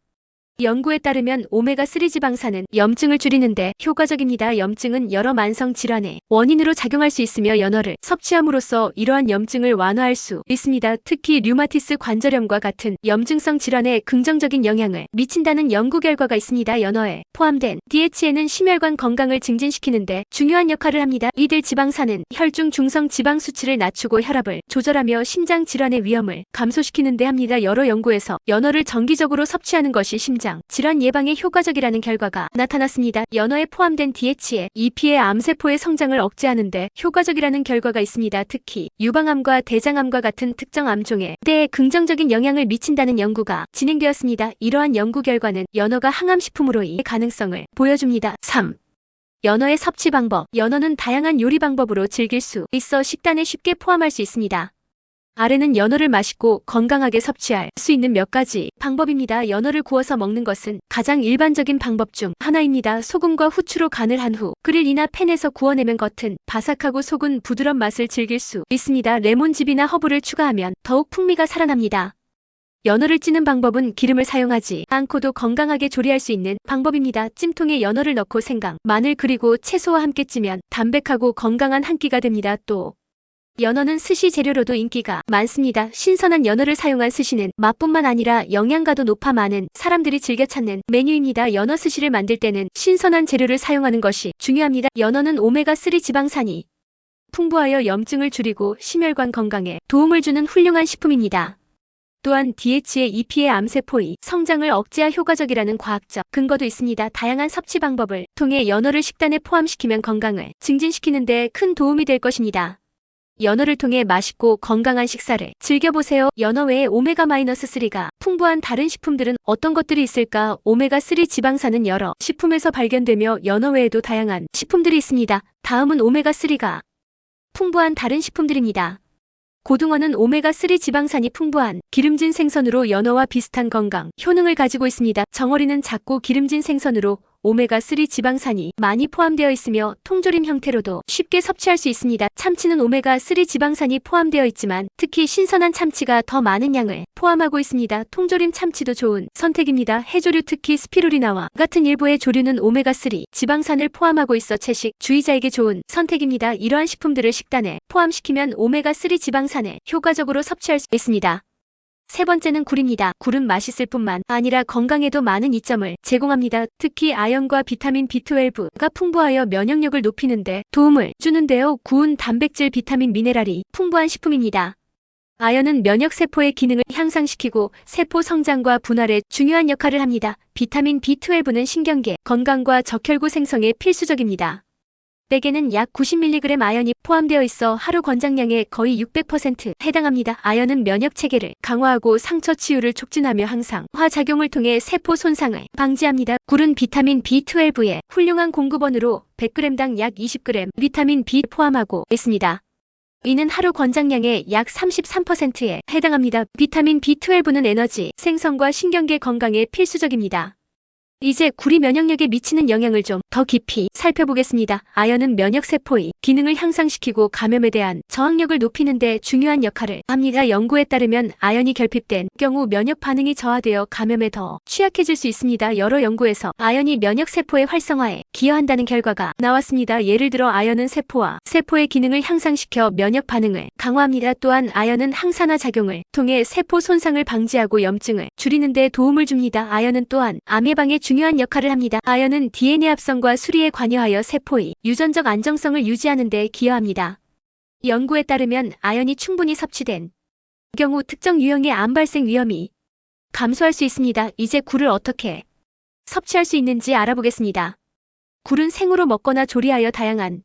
연구에 따르면 오메가3 지방산은 염증을 줄이는데 효과적입니다. 염증은 여러 만성 질환의 원인으로 작용할 수 있으며 연어를 섭취함으로써 이러한 염증을 완화할 수 있습니다. 특히 류마티스 관절염과 같은 염증성 질환에 긍정적인 영향을 미친다는 연구 결과가 있습니다. 연어에 포함된 DHA는 심혈관 건강을 증진시키는데 중요한 역할을 합니다. 이들 지방산은 혈중 중성 지방 수치를 낮추고 혈압을 조절하며 심장 질환의 위험을 감소시키는 데 합니다. 여러 연구에서 연어를 정기적으로 섭취하는 것이 심장 질환 예방에 효과적이라는 결과가 나타났습니다. 연어에 포함된 DHA, EPA 암세포의 성장을 억제하는 데 효과적이라는 결과가 있습니다. 특히 유방암과 대장암과 같은 특정 암종에 때에 긍정적인 영향을 미친다는 연구가 진행되었습니다. 이러한 연구 결과는 연어가 항암식품으로의 가능성을 보여줍니다. 3. 연어의 섭취 방법. 연어는 다양한 요리 방법으로 즐길 수 있어 식단에 쉽게 포함할 수 있습니다. 아래는 연어를 맛있고 건강하게 섭취할 수 있는 몇 가지 방법입니다. 연어를 구워서 먹는 것은 가장 일반적인 방법 중 하나입니다. 소금과 후추로 간을 한 후 그릴이나 팬에서 구워내면 겉은 바삭하고 속은 부드러운 맛을 즐길 수 있습니다. 레몬즙이나 허브를 추가하면 더욱 풍미가 살아납니다. 연어를 찌는 방법은 기름을 사용하지 않고도 건강하게 조리할 수 있는 방법입니다. 찜통에 연어를 넣고 생강, 마늘 그리고 채소와 함께 찌면 담백하고 건강한 한 끼가 됩니다. 또 연어는 스시 재료로도 인기가 많습니다. 신선한 연어를 사용한 스시는 맛뿐만 아니라 영양가도 높아 많은 사람들이 즐겨 찾는 메뉴입니다. 연어 스시를 만들 때는 신선한 재료를 사용하는 것이 중요합니다. 연어는 오메가3 지방산이 풍부하여 염증을 줄이고 심혈관 건강에 도움을 주는 훌륭한 식품입니다. 또한 DHA, EPA 암세포의 성장을 억제하 효과적이라는 과학적 근거도 있습니다. 다양한 섭취 방법을 통해 연어를 식단에 포함시키면 건강을 증진시키는 데 큰 도움이 될 것입니다. 연어를 통해 맛있고 건강한 식사를 즐겨보세요. 연어 외에 오메가-3가 풍부한 다른 식품들은 어떤 것들이 있을까? 오메가3 지방산은 여러 식품에서 발견되며 연어 외에도 다양한 식품들이 있습니다. 다음은 오메가3가 풍부한 다른 식품들입니다. 고등어는 오메가3 지방산이 풍부한 기름진 생선으로 연어와 비슷한 건강 효능을 가지고 있습니다. 정어리는 작고 기름진 생선으로 오메가3 지방산이 많이 포함되어 있으며 통조림 형태로도 쉽게 섭취할 수 있습니다. 참치는 오메가3 지방산이 포함되어 있지만 특히 신선한 참치가 더 많은 양을 포함하고 있습니다. 통조림 참치도 좋은 선택입니다. 해조류 특히 스피루리나와 같은 일부의 조류는 오메가3 지방산을 포함하고 있어 채식 주의자에게 좋은 선택입니다. 이러한 식품들을 식단에 포함시키면 오메가3 지방산을 효과적으로 섭취할 수 있습니다. 세 번째는 굴입니다. 굴은 맛있을 뿐만 아니라 건강에도 많은 이점을 제공합니다. 특히 아연과 비타민 B12가 풍부하여 면역력을 높이는 데 도움을 주는데요. 구운 단백질, 비타민, 미네랄이 풍부한 식품입니다. 아연은 면역세포의 기능을 향상시키고 세포 성장과 분할에 중요한 역할을 합니다. 비타민 B12는 신경계 건강과 적혈구 생성에 필수적입니다. 백에는 약 90mg 아연이 포함되어 있어 하루 권장량의 거의 600% 해당합니다. 아연은 면역 체계를 강화하고 상처 치유를 촉진하며 항상화 작용을 통해 세포 손상을 방지합니다. 굴은 비타민 B12의 훌륭한 공급원으로 100g당 약 20g 비타민 B 포함하고 있습니다. 이는 하루 권장량의 약 33%에 해당합니다. 비타민 B12는 에너지 생성과 신경계 건강에 필수적입니다. 이제 굴이 면역력에 미치는 영향을 좀 더 깊이 살펴보겠습니다. 아연은 면역세포의 기능을 향상시키고 감염에 대한 저항력을 높이는 데 중요한 역할을 합니다. 연구에 따르면 아연이 결핍된 경우 면역 반응이 저하되어 감염에 더 취약해질 수 있습니다. 여러 연구에서 아연이 면역세포의 활성화에 기여한다는 결과가 나왔습니다. 예를 들어 아연은 세포의 기능을 향상시켜 면역 반응을 강화합니다. 또한 아연은 항산화 작용을 통해 세포 손상을 방지하고 염증을 줄이는 데 도움을 줍니다. 아연은 또한 암 예방에 중요한 역할을 합니다. 아연은 DNA 합성과 수리에 관여하여 세포의 유전적 안정성을 유지하는 데 기여합니다. 연구에 따르면 아연이 충분히 섭취된 경우 특정 유형의 암 발생 위험이 감소할 수 있습니다. 이제 굴을 어떻게 섭취할 수 있는지 알아보겠습니다. 굴은 생으로 먹거나 조리하여 다양한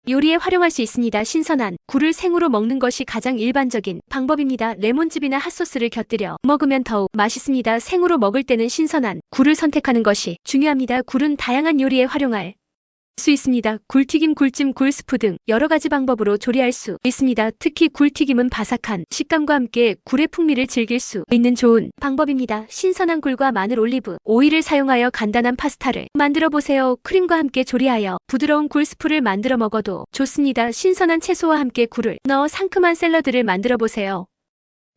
요리에 활용할 수 있습니다. 신선한 굴을 생으로 먹는 것이 가장 일반적인 방법입니다. 레몬즙이나 핫소스를 곁들여 먹으면 더욱 맛있습니다. 생으로 먹을 때는 신선한 굴을 선택하는 것이 중요합니다. 굴은 다양한 요리에 활용할 수 있습니다. 굴튀김, 굴찜, 굴스프 등 여러 가지 방법으로 조리할 수 있습니다. 특히 굴튀김은 바삭한 식감과 함께 굴의 풍미를 즐길 수 있는 좋은 방법입니다. 신선한 굴과 마늘, 올리브 오일을 사용하여 간단한 파스타를 만들어 보세요. 크림과 함께 조리하여 부드러운 굴스프를 만들어 먹어도 좋습니다. 신선한 채소와 함께 굴을 넣어 상큼한 샐러드를 만들어 보세요.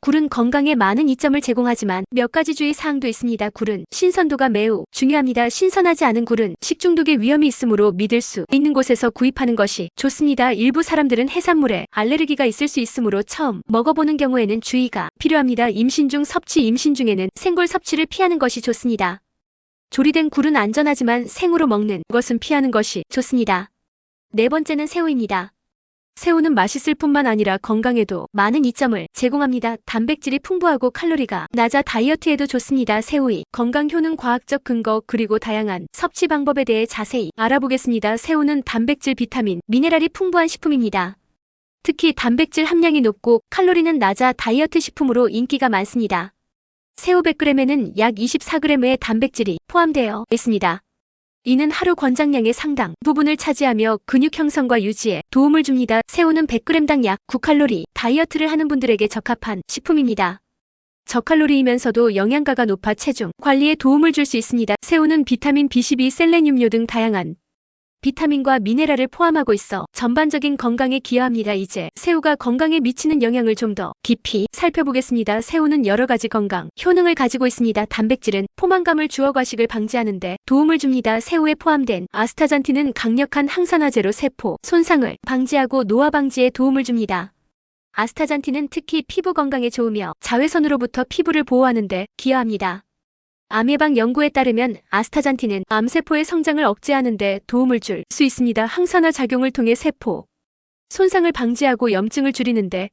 굴은 건강에 많은 이점을 제공하지만 몇 가지 주의 사항도 있습니다. 굴은 신선도가 매우 중요합니다. 신선하지 않은 굴은 식중독의 위험이 있으므로 믿을 수 있는 곳에서 구입하는 것이 좋습니다. 일부 사람들은 해산물에 알레르기가 있을 수 있으므로 처음 먹어보는 경우에는 주의가 필요합니다. 임신 중에는 생굴 섭취를 피하는 것이 좋습니다. 조리된 굴은 안전하지만 생으로 먹는 것은 피하는 것이 좋습니다. 네 번째는 새우입니다. 새우는 맛있을 뿐만 아니라 건강에도 많은 이점을 제공합니다. 단백질이 풍부하고 칼로리가 낮아 다이어트에도 좋습니다. 새우의 건강 효능, 과학적 근거, 그리고 다양한 섭취 방법에 대해 자세히 알아보겠습니다. 새우는 단백질, 비타민, 미네랄이 풍부한 식품입니다. 특히 단백질 함량이 높고 칼로리는 낮아 다이어트 식품으로 인기가 많습니다. 새우 100g에는 약 24g의 단백질이 포함되어 있습니다. 이는 하루 권장량의 상당 부분을 차지하며 근육 형성과 유지에 도움을 줍니다. 새우는 100g당 약 9칼로리, 다이어트를 하는 분들에게 적합한 식품입니다. 저칼로리이면서도 영양가가 높아 체중 관리에 도움을 줄 수 있습니다. 새우는 비타민 B12, 셀레늄류 등 다양한 비타민과 미네랄을 포함하고 있어 전반적인 건강에 기여합니다. 이제 새우가 건강에 미치는 영향을 좀 더 깊이 살펴보겠습니다. 새우는 여러 가지 건강 효능을 가지고 있습니다. 단백질은 포만감을 주어 과식을 방지하는 데 도움을 줍니다. 새우에 포함된 아스타잔틴은 강력한 항산화제로 세포 손상을 방지하고 노화 방지에 도움을 줍니다. 아스타잔틴은 특히 피부 건강에 좋으며 자외선으로부터 피부를 보호하는 데 기여합니다. 암 예방 연구에 따르면 아스타잔틴은 암세포의 성장을 억제하는 데 도움을 줄 수 있습니다. 항산화 작용을 통해 세포 손상을 방지하고 염증을 줄이는 데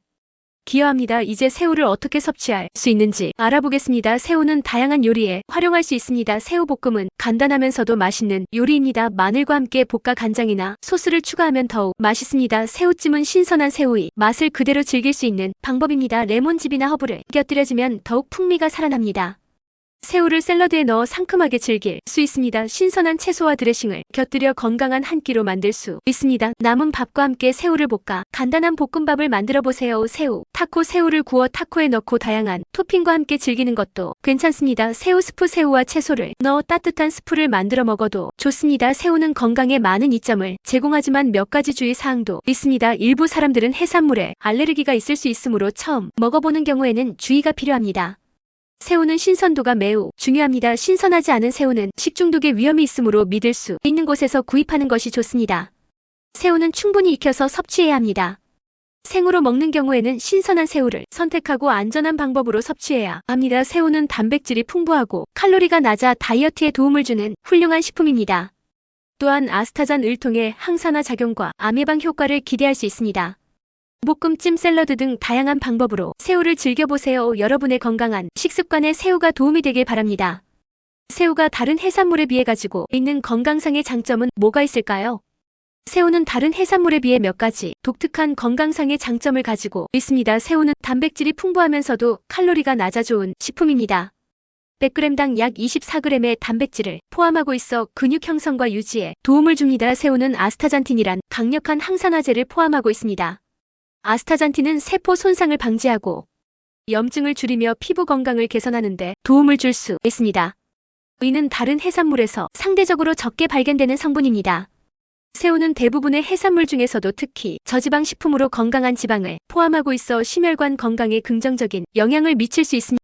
기여합니다. 이제 새우를 어떻게 섭취할 수 있는지 알아보겠습니다. 새우는 다양한 요리에 활용할 수 있습니다. 새우볶음은 간단하면서도 맛있는 요리입니다. 마늘과 함께 볶아 간장이나 소스를 추가하면 더욱 맛있습니다. 새우찜은 신선한 새우의 맛을 그대로 즐길 수 있는 방법입니다. 레몬즙이나 허브를 곁들여주면 더욱 풍미가 살아납니다. 새우를 샐러드에 넣어 상큼하게 즐길 수 있습니다. 신선한 채소와 드레싱을 곁들여 건강한 한 끼로 만들 수 있습니다. 남은 밥과 함께 새우를 볶아 간단한 볶음밥을 만들어 보세요. 새우, 타코, 새우를 구워 타코에 넣고 다양한 토핑과 함께 즐기는 것도 괜찮습니다. 새우 스프, 새우와 채소를 넣어 따뜻한 스프를 만들어 먹어도 좋습니다. 새우는 건강에 많은 이점을 제공하지만 몇 가지 주의 사항도 있습니다. 일부 사람들은 해산물에 알레르기가 있을 수 있으므로 처음 먹어보는 경우에는 주의가 필요합니다. 새우는 신선도가 매우 중요합니다. 신선하지 않은 새우는 식중독의 위험이 있으므로 믿을 수 있는 곳에서 구입하는 것이 좋습니다. 새우는 충분히 익혀서 섭취해야 합니다. 생으로 먹는 경우에는 신선한 새우를 선택하고 안전한 방법으로 섭취해야 합니다. 새우는 단백질이 풍부하고 칼로리가 낮아 다이어트에 도움을 주는 훌륭한 식품입니다. 또한 아스타잔을 통해 항산화 작용과 암 예방 효과를 기대할 수 있습니다. 볶음찜, 샐러드 등 다양한 방법으로 새우를 즐겨보세요. 여러분의 건강한 식습관에 새우가 도움이 되길 바랍니다. 새우가 다른 해산물에 비해 가지고 있는 건강상의 장점은 뭐가 있을까요? 새우는 다른 해산물에 비해 몇 가지 독특한 건강상의 장점을 가지고 있습니다. 새우는 단백질이 풍부하면서도 칼로리가 낮아 좋은 식품입니다. 100g당 약 24g의 단백질을 포함하고 있어 근육 형성과 유지에 도움을 줍니다. 새우는 아스타잔틴이란 강력한 항산화제를 포함하고 있습니다. 아스타잔틴은 세포 손상을 방지하고 염증을 줄이며 피부 건강을 개선하는 데 도움을 줄 수 있습니다. 이는 다른 해산물에서 상대적으로 적게 발견되는 성분입니다. 새우는 대부분의 해산물 중에서도 특히 저지방 식품으로 건강한 지방을 포함하고 있어 심혈관 건강에 긍정적인 영향을 미칠 수 있습니다.